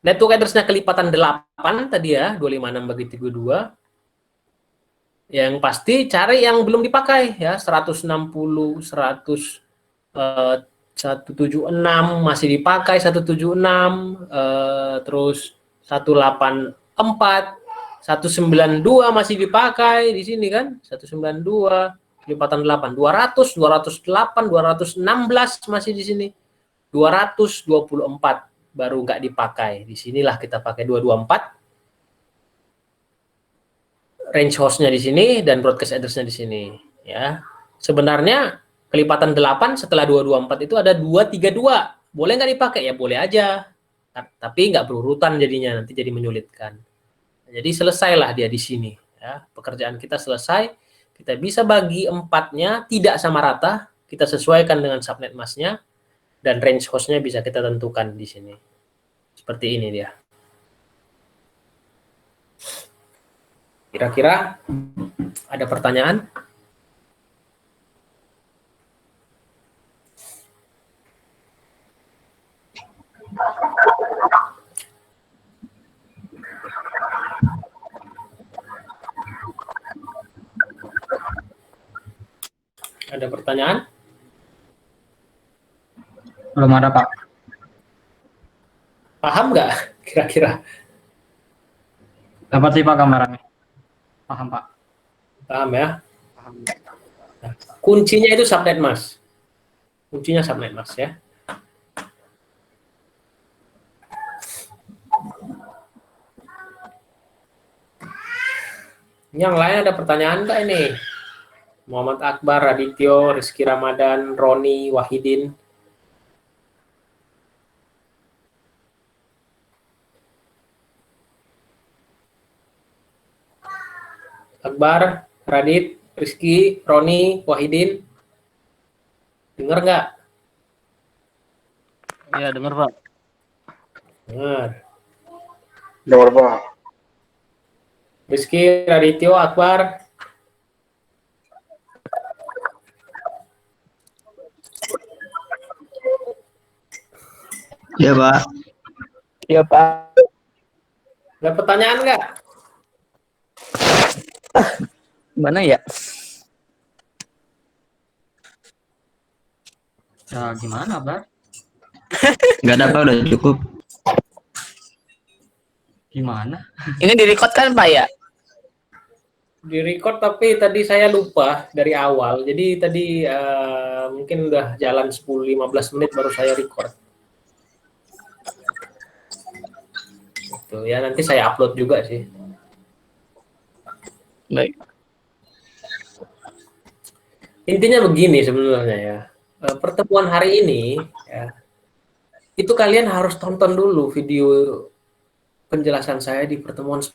Network address-nya kelipatan 8 tadi ya, 256 bagi 32. Yang pasti cari yang belum dipakai ya, 160, 176 masih dipakai, 176, terus 184, 192 masih dipakai di sini kan, 192 kelipatan 8, 200, 208, 216 masih di sini, 224 baru nggak dipakai. Disinilah kita pakai 224. Range host-nya di sini dan broadcast address-nya di sini ya. Sebenarnya kelipatan 8 setelah 224 itu ada 232. Boleh nggak dipakai? Ya boleh aja. Tapi nggak berurutan jadinya, nanti jadi menyulitkan. Jadi selesailah dia di sini ya. Pekerjaan kita selesai. Kita bisa bagi 4-nya tidak sama rata, kita sesuaikan dengan subnet mask-nya dan range host-nya bisa kita tentukan di sini. Seperti ini dia. Kira-kira ada pertanyaan? Ada pertanyaan? Belum ada, Pak. Paham nggak kira-kira? Dapat sih, Pak, gambarannya. Paham, Pak. Paham ya? Kuncinya itu subnet, Mas. Kuncinya subnet, Mas ya. Yang lain ada pertanyaan nggak ini? Muhammad Akbar, Radityo, Rizky Ramadan, Roni, Wahidin. Akbar, Radit, Rizky, Roni, Wahidin. Dengar nggak? Iya, dengar, Pak. Dengar. Dengar Pak. Rizky, Radityo, Akbar. Iya, Pak. Iya, Pak. Ada pertanyaan nggak? Gimana ya? Ya, gimana, Bar? Nggak ada, Pak. Udah cukup. Gimana? Ini di-record kan, Pak ya? Di record tapi tadi saya lupa dari awal. Jadi tadi mungkin udah jalan 10-15 menit baru saya record. Itu ya, nanti saya upload juga sih. Baik. Intinya begini sebenarnya ya. Pertemuan hari ini ya, itu kalian harus tonton dulu video penjelasan saya di pertemuan 10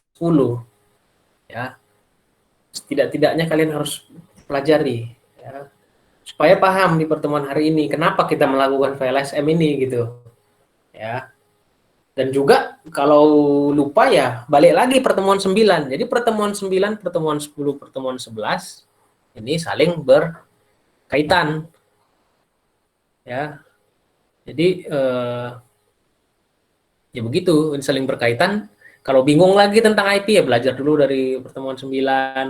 ya. Setidak-tidaknya kalian harus pelajari ya, supaya paham di pertemuan hari ini kenapa kita melakukan VLSM ini gitu ya. Dan juga kalau lupa ya balik lagi pertemuan 9. Jadi pertemuan 9, pertemuan 10, pertemuan 11 ini saling berkaitan ya. Jadi ya begitu, ini saling berkaitan. Kalau bingung lagi tentang IP ya belajar dulu dari pertemuan 9,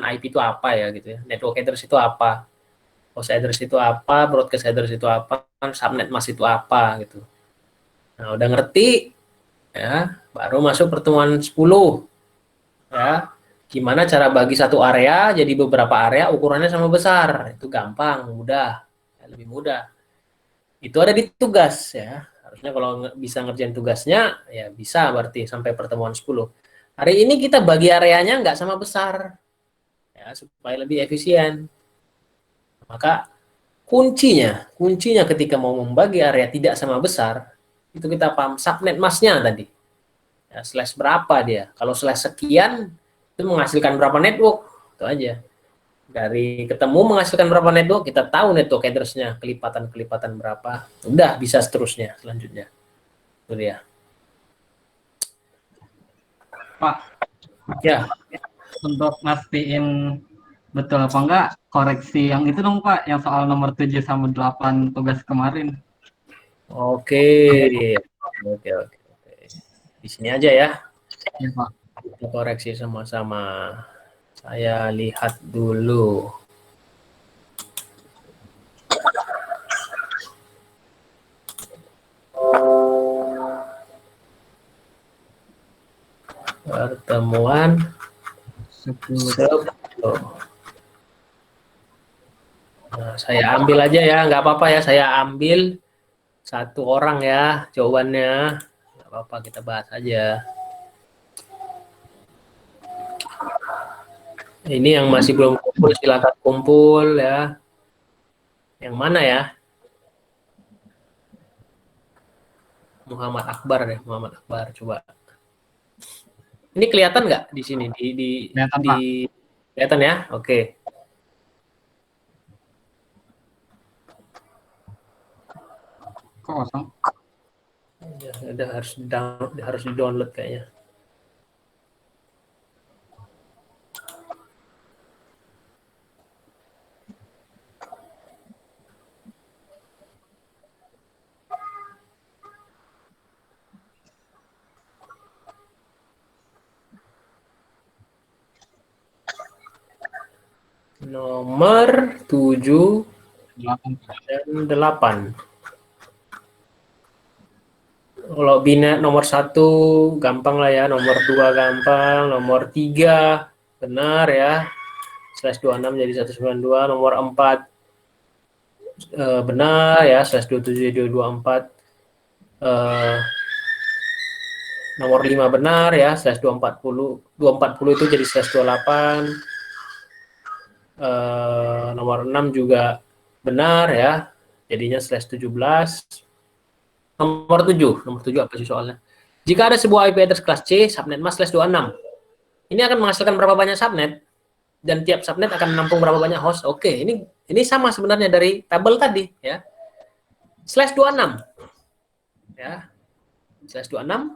IP itu apa ya gitu ya. Network address itu apa? Host address itu apa? Broadcast address itu apa? Subnet mask itu apa gitu. Nah, udah ngerti ya, baru masuk pertemuan 10 ya. Gimana cara bagi satu area jadi beberapa area ukurannya sama besar. Itu gampang, mudah, ya, lebih mudah. Itu ada di tugas ya. Harusnya kalau bisa ngerjain tugasnya, ya bisa berarti sampai pertemuan 10. Hari ini kita bagi areanya nggak sama besar, ya supaya lebih efisien. Maka kuncinya ketika mau membagi area tidak sama besar, itu kita paham subnet masknya tadi. Ya, slash berapa dia. Kalau slash sekian, itu menghasilkan berapa network. Itu aja. Dari ketemu menghasilkan berapa network, kita tahu network address-nya, kelipatan-kelipatan berapa. Udah, bisa seterusnya, selanjutnya. Itu dia. Pak, Ya, untuk mastiin betul apa enggak, koreksi yang itu dong, Pak, yang soal nomor 7 sama 8 tugas kemarin. oke. Oke. Di sini aja ya. Ya, Pak. Kita koreksi sama-sama. Saya lihat dulu. Pertemuan 10. 10. Nah, saya ambil aja ya, nggak apa-apa ya. Saya ambil satu orang ya jawabannya. Nggak apa-apa, kita bahas aja. Ini yang masih belum kumpul, silakan kumpul ya. Yang mana ya? Muhammad Akbar deh, Muhammad Akbar. Coba. Ini kelihatan nggak di sini? Kelihatan, di Pak. kelihatan ya? Oke. Kok kosong? Ya, udah harus di-download kayaknya. Nomor 7 8 Pak. dan 8. Kalau bina nomor 1 gampang lah ya, nomor 2 gampang, nomor 3 benar ya. /26 jadi 192, nomor 4 benar ya, /27 jadi 24. Nomor 5 benar ya, /240 itu jadi /28. Nomor 6 juga benar ya, jadinya /17. Nomor 7 apa sih soalnya? Jika ada sebuah IP address kelas C, subnet mas /26. Ini akan menghasilkan berapa banyak subnet? Dan tiap subnet akan menampung berapa banyak host? Oke, ini sama sebenarnya dari tabel tadi ya. /26. Ya. /26.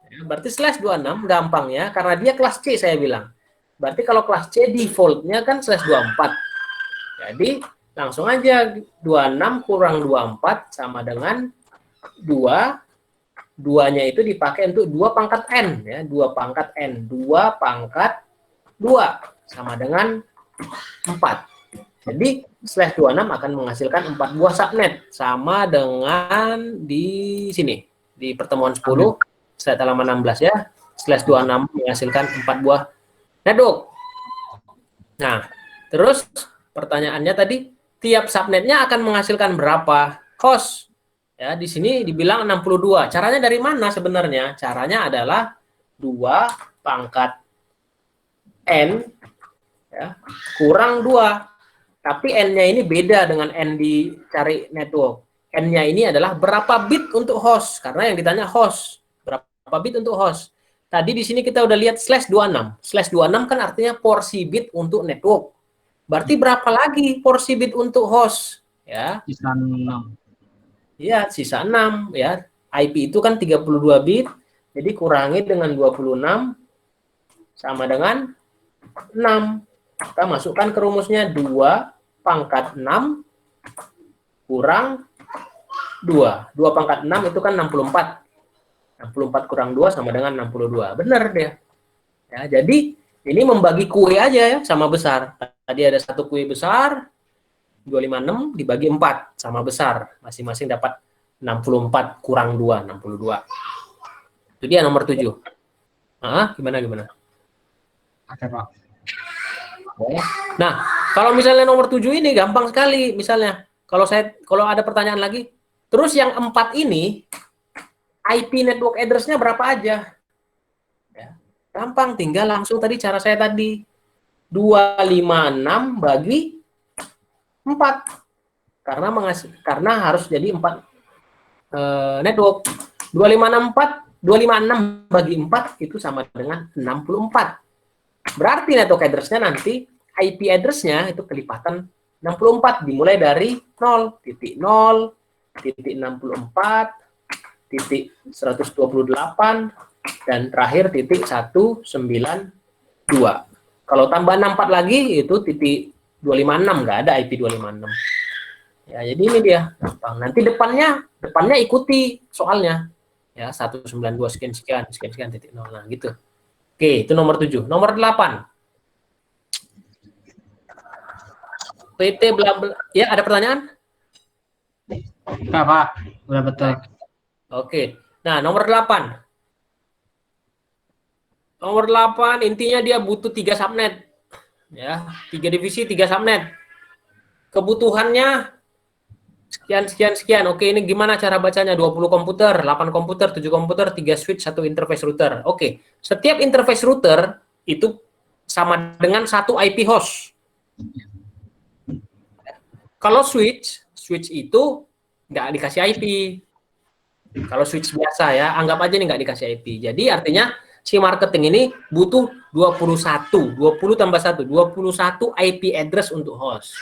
Ya, berarti /26 gampang ya, karena dia kelas C saya bilang. Berarti kalau kelas C defaultnya kan /24. Jadi langsung aja 26 kurang 24 sama dengan 2. 2-nya itu dipakai untuk 2 pangkat N ya, 2 pangkat N, 2 pangkat 2 sama dengan 4. Jadi /26 akan menghasilkan 4 buah subnet sama dengan di sini di pertemuan 10 slide halaman 16 ya. /26 menghasilkan 4 buah network. Nah, terus pertanyaannya tadi, tiap subnetnya akan menghasilkan berapa host? Ya, di sini dibilang 62. Caranya dari mana sebenarnya? Caranya adalah 2 pangkat N ya, kurang 2. Tapi N-nya ini beda dengan N dicari network. N-nya ini adalah berapa bit untuk host, karena yang ditanya host. Berapa bit untuk host? Tadi di sini kita udah lihat /26. /26 kan artinya porsi bit untuk network. Berarti berapa lagi porsi bit untuk host? Ya. Sisa 6. Ya, sisa 6 ya. IP itu kan 32 bit. Jadi kurangi dengan 26 sama dengan 6. Kita masukkan ke rumusnya 2 pangkat 6 kurang 2. 2 pangkat 6 itu kan 64. 64 kurang 2 sama dengan 62. Benar dia. Ya, jadi ini membagi kue aja ya, sama besar. Tadi ada satu kue besar, 256 dibagi 4 sama besar. Masing-masing dapat 64 kurang 2, 62. Itu dia nomor 7. Gimana? Oke, Pak. Nah, kalau misalnya nomor 7 ini gampang sekali. Misalnya, kalau ada pertanyaan lagi, terus yang 4 ini IP network address-nya berapa aja? Ya, gampang, tinggal langsung tadi cara saya tadi. 256 bagi 4. Karena harus jadi 4 network. 256 bagi 4 itu sama dengan 64. Berarti network address-nya nanti IP address-nya itu kelipatan 64 dimulai dari 0.0, titik 64, titik 128 dan terakhir titik 192. Kalau tambah 64 lagi itu titik 256, nggak ada IP 256. Ya, jadi ini dia. Nanti depannya ikuti soalnya. Ya, 192 sekian titik 0. Nah, gitu. Oke, itu nomor 7. Nomor 8. PT bla bla. Ya, ada pertanyaan? Enggak, Pak. Udah betul. Oke. Nah, nomor 8. Nomor 8 intinya dia butuh 3 subnet. Ya, 3 divisi, 3 subnet. Kebutuhannya sekian. Oke, ini gimana cara bacanya? 20 komputer, 8 komputer, 7 komputer, 3 switch, 1 interface router. Oke, setiap interface router itu sama dengan 1 IP host. Kalau switch itu nggak dikasih IP. Kalau switch biasa ya, anggap aja nih nggak dikasih IP. Jadi artinya si marketing ini butuh 20 tambah 1, 21 IP address untuk host.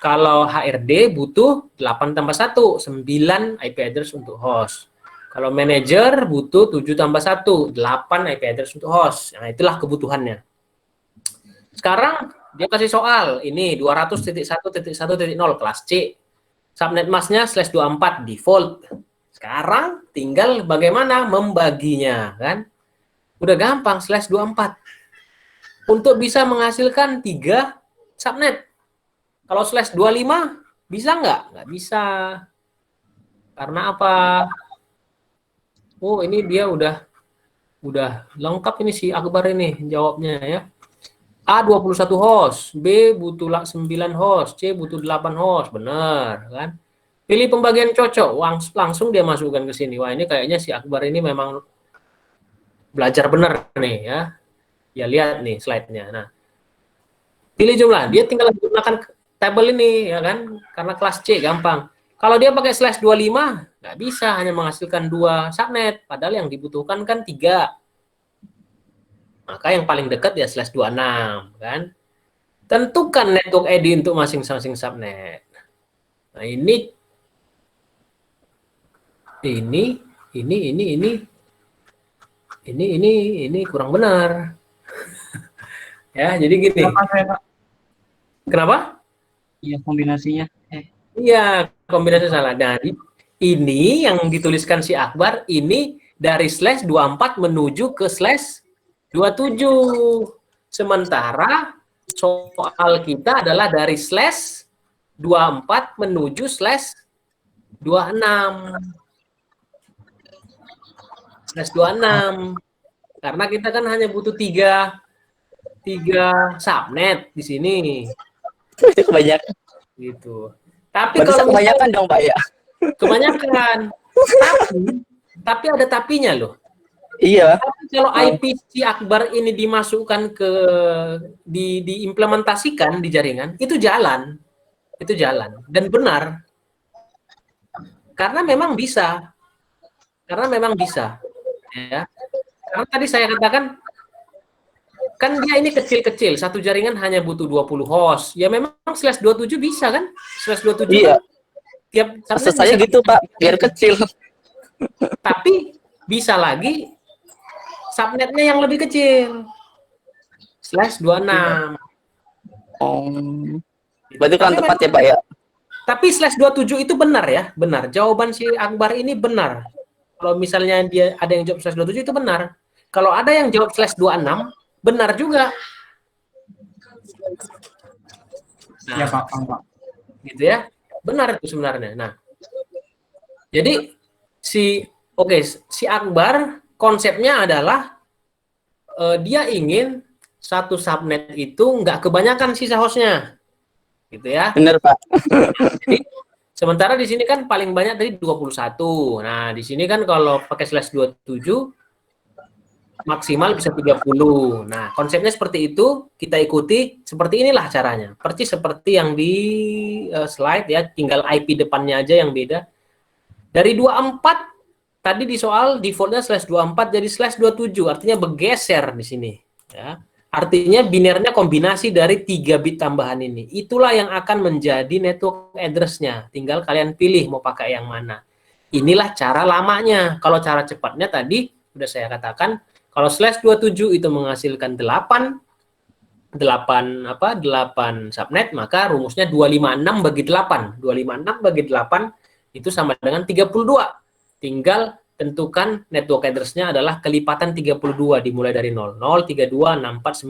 Kalau HRD butuh 8 tambah 1, 9 IP address untuk host. Kalau manager butuh 7 tambah 1, 8 IP address untuk host. Nah, itulah kebutuhannya. Sekarang dia kasih soal, ini 200.1.1.0 kelas C. Subnet masknya /24 default. Sekarang tinggal bagaimana membaginya, kan? Udah gampang, /24. Untuk bisa menghasilkan 3 subnet. Kalau /25 Bisa nggak? Nggak bisa. Karena apa? Oh, ini dia udah lengkap ini si Akbar ini jawabnya ya. A 21 host, B butuh 9 host, C butuh 8 host. Benar, kan? Pilih pembagian cocok, langsung dia masukkan ke sini. Wah, ini kayaknya si Akbar ini memang belajar benar nih ya. Ya lihat nih slide-nya. Nah, pilih jumlah. Dia tinggal gunakan tabel ini ya kan, karena kelas C gampang. Kalau dia pakai slash 25, nggak bisa, hanya menghasilkan 2 subnet, padahal yang dibutuhkan kan 3. Maka yang paling dekat ya slash 26 kan. Tentukan network ID untuk masing-masing subnet. Nah, ini kurang benar. Ya, jadi gini. Kenapa? Iya, kombinasinya. Iya, kombinasi salah. Nah, ini yang dituliskan si Akbar, ini dari slash 24 menuju ke slash 27. Sementara soal kita adalah dari slash 24 menuju slash 26. Slash 26. Karena kita kan hanya butuh 3 subnet di sini. Itu kebanyakan. Gitu. Tapi Berarti kalau kebanyakan dong Pak ya? kebanyakan. Tapi ada tapinya loh. Iya. Tapi kalau IP si Akbar ini dimasukkan ke diimplementasikan di jaringan, itu jalan. Itu jalan dan benar. Karena memang bisa. Ya. Karena tadi saya katakan kan dia ini kecil-kecil, satu jaringan hanya butuh 20 host. Ya memang slash 27 bisa kan? Slash 27 Iya. Tiap Maksud saya gitu Pak, biar kecil. Tapi bisa lagi subnetnya yang lebih kecil. Slash 26. Oh. Berarti kan tepat ya Pak ya? Tapi slash 27 itu benar ya, benar. Jawaban si Akbar ini benar. Kalau misalnya dia ada yang jawab slash 27 itu benar. Kalau ada yang jawab slash 26, benar juga. Nah, Ya Pak, Pak. gitu ya. Benar itu sebenarnya. Nah, jadi si Akbar konsepnya adalah dia ingin satu subnet itu nggak kebanyakan sisa hostnya, gitu ya. Bener Pak. Jadi sementara di sini kan paling banyak tadi 21. Nah, di sini kan kalau pakai slash 27 maksimal bisa 30. Nah, konsepnya seperti itu, kita ikuti seperti inilah caranya. Persis seperti yang di slide ya, tinggal IP depannya aja yang beda. Dari 24 tadi di soal defaultnya slash 24 jadi slash 27, artinya bergeser di sini ya. Artinya binernya kombinasi dari 3 bit tambahan ini. Itulah yang akan menjadi network address-nya. Tinggal kalian pilih mau pakai yang mana. Inilah cara lamanya. Kalau cara cepatnya tadi sudah saya katakan, kalau slash 27 itu menghasilkan 8 subnet, maka rumusnya 256 bagi 8. 256 bagi 8 itu sama dengan 32. Tinggal tentukan network address-nya adalah kelipatan 32 dimulai dari 0, 0, 32, 64,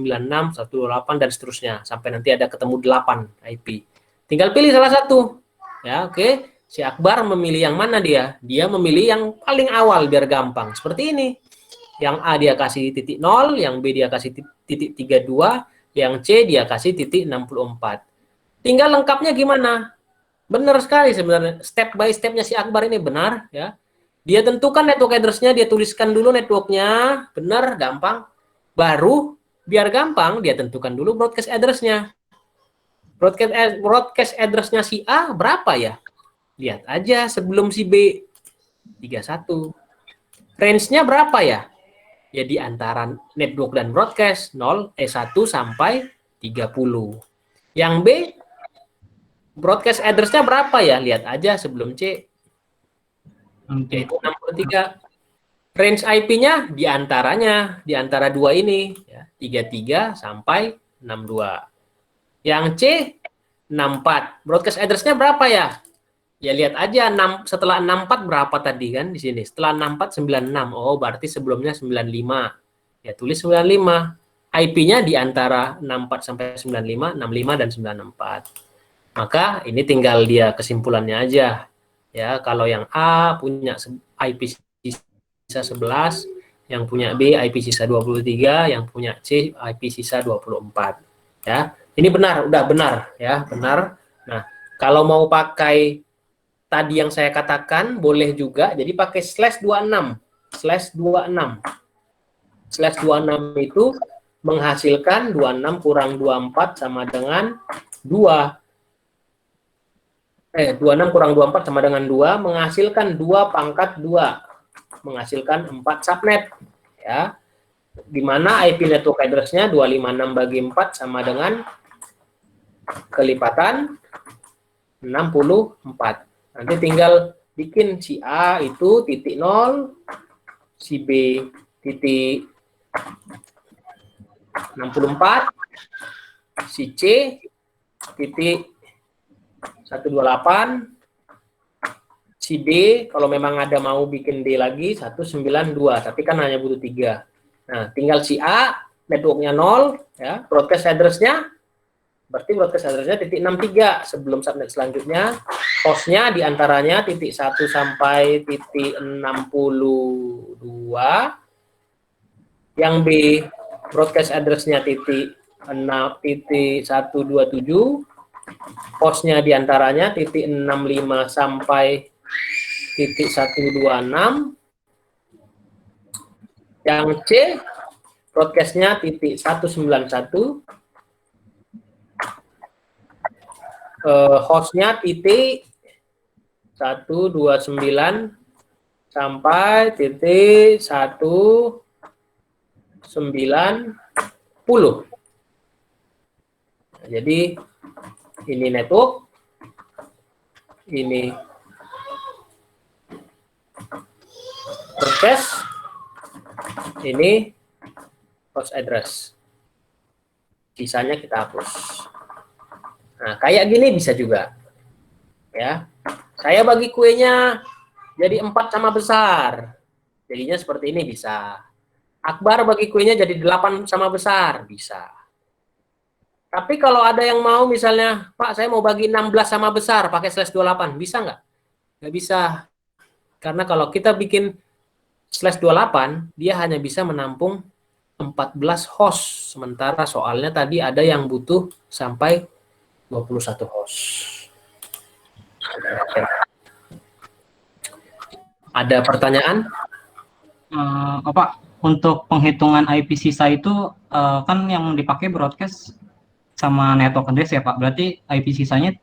96, 128 dan seterusnya sampai nanti ada ketemu 8 IP. Tinggal pilih salah satu. Ya, oke. Si Akbar memilih yang mana dia? Dia memilih yang paling awal biar gampang. Seperti ini. Yang A dia kasih titik 0, yang B dia kasih titik 32, yang C dia kasih titik 64. Tinggal lengkapnya gimana? Benar sekali sebenarnya. Step by step-nya si Akbar ini benar ya. Dia tentukan network address-nya, dia tuliskan dulu network-nya, benar, gampang. Baru, biar gampang, dia tentukan dulu broadcast address-nya. Broadcast address-nya si A berapa ya? Lihat aja sebelum si B, 31. Range-nya berapa ya? Ya di antara network dan broadcast, 1 sampai 30. Yang B, broadcast address-nya berapa ya? Lihat aja sebelum C, yaitu 63. Range IP-nya di antara dua ini ya, 33 sampai 62. Yang C 64. Broadcast address-nya berapa ya? Ya lihat aja setelah 64 berapa tadi kan di sini. Setelah 64 96. Oh, berarti sebelumnya 95. Ya tulis 95. IP-nya di antara 64 sampai 95, 65 dan 94. Maka ini tinggal dia kesimpulannya aja. Ya, kalau yang A punya IP sisa 11, yang punya B IP sisa 23, yang punya C IP sisa 24. Ya, ini benar, udah benar ya, benar. Nah, kalau mau pakai tadi yang saya katakan boleh juga, jadi pakai /26. /26 itu menghasilkan 26 kurang 24 sama dengan 2. 26 kurang 24 sama dengan 2, menghasilkan 2 pangkat 2, menghasilkan 4 subnet. Ya, di mana IP network address-nya 256 bagi 4 sama dengan kelipatan 64. Nanti tinggal bikin si A itu titik 0, si B titik 64, si C titik 128, si D kalau memang ada mau bikin D lagi 192, tapi kan hanya butuh 3. Nah, tinggal si A networknya 0 ya, broadcast address-nya berarti broadcast address-nya titik 63 sebelum subnet selanjutnya, hostnya diantaranya titik 1 sampai titik 62, yang B broadcast address-nya titik 127, hostnya diantaranya titik 65 sampai titik 126, yang C broadcast-nya titik 191, hostnya titik 129 sampai titik 190. Jadi ini network, ini broadcast, ini host address. Sisanya kita hapus. Nah, kayak gini bisa juga. Ya. Saya bagi kuenya jadi 4 sama besar. Jadinya seperti ini bisa. Akbar bagi kuenya jadi 8 sama besar, bisa. Tapi kalau ada yang mau misalnya, Pak, saya mau bagi 16 sama besar pakai /28, bisa nggak? Nggak bisa. Karena kalau kita bikin /28, dia hanya bisa menampung 14 host. Sementara soalnya tadi ada yang butuh sampai 21 host. Ada pertanyaan? Pak, untuk penghitungan IP sisa itu kan yang dipakai broadcast sama network address ya Pak. Berarti IP sisanya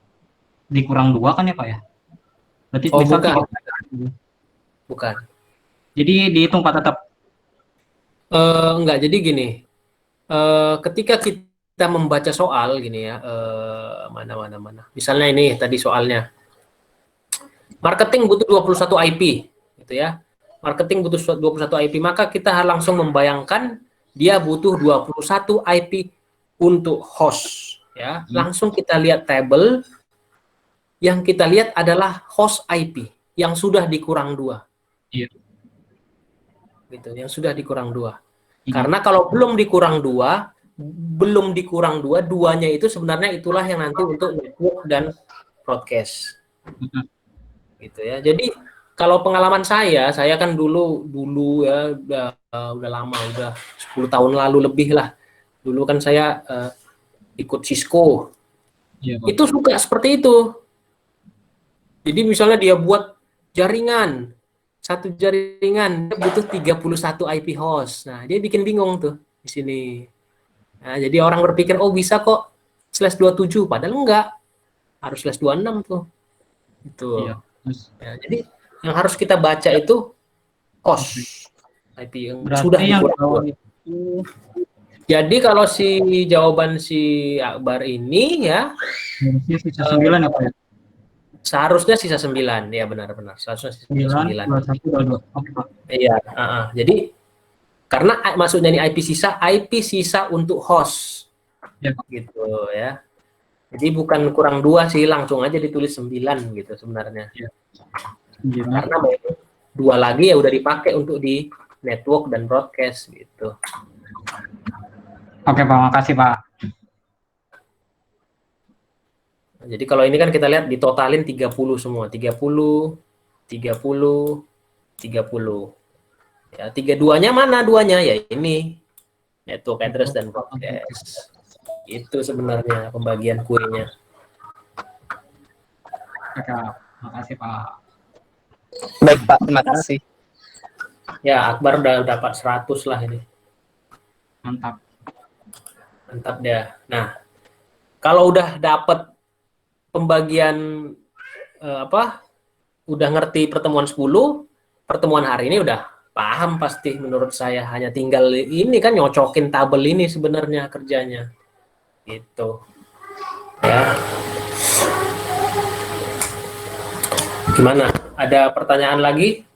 dikurang 2 kan ya Pak ya? Berarti Oh, misal bukan. 3. Bukan. Jadi dihitung Pak tetap. Enggak, jadi gini. Ketika kita membaca soal gini ya, mana. Misalnya ini tadi soalnya. Marketing butuh 21 IP gitu ya. Marketing butuh 21 IP, maka kita langsung membayangkan dia butuh 21 IP untuk host ya. Langsung kita lihat tabel, yang kita lihat adalah host IP yang sudah dikurang 2. Iya. Gitu, yang sudah dikurang 2. Karena kalau belum dikurang 2, duanya itu sebenarnya itulah yang nanti untuk network dan broadcast. Gitu ya. Jadi kalau pengalaman saya kan dulu ya udah lama, udah 10 tahun lalu lebih lah. Dulu kan saya ikut Cisco. Iya, Pak. Itu suka seperti itu. Jadi misalnya dia buat jaringan, satu jaringan dia butuh 31 IP host. Nah, dia bikin bingung tuh di sini. Nah, jadi orang berpikir, oh bisa kok /27, padahal enggak. Harus /26 tuh. Itu. Iya. Ya, jadi yang harus kita baca itu host IP yang Berarti sudah yang dikurang. itu Jadi kalau jawaban si Akbar ini ya sisa 9 ya Pak ya? seharusnya sisa 9. Ya benar-benar. Seharusnya sisa 9. 9, 21, 22. Oke Pak. Iya, jadi karena maksudnya ini IP sisa untuk host. Ya, Pak. Gitu ya. Jadi bukan kurang 2 sih, langsung aja ditulis 9 gitu sebenarnya. Ya. Karena 2 lagi ya udah dipakai untuk di network dan broadcast gitu. Oke Pak, makasih Pak. Jadi kalau ini kan kita lihat ditotalin 30 semua, 30, 30, 30. Ya, 32-nya mana duanya? Ya ini. Network address dan broadcast. Itu sebenarnya pembagian kuenya. Oke, makasih Pak. Baik Pak, terima kasih. Ya, Akbar udah dapat 100 lah ini. Mantap. Mantap dia. Nah, kalau udah dapat pembagian udah ngerti pertemuan 10, pertemuan hari ini udah paham pasti menurut saya. Hanya tinggal ini kan nyocokin tabel ini sebenarnya kerjanya. Gitu. Ya. Gimana? Ada pertanyaan lagi?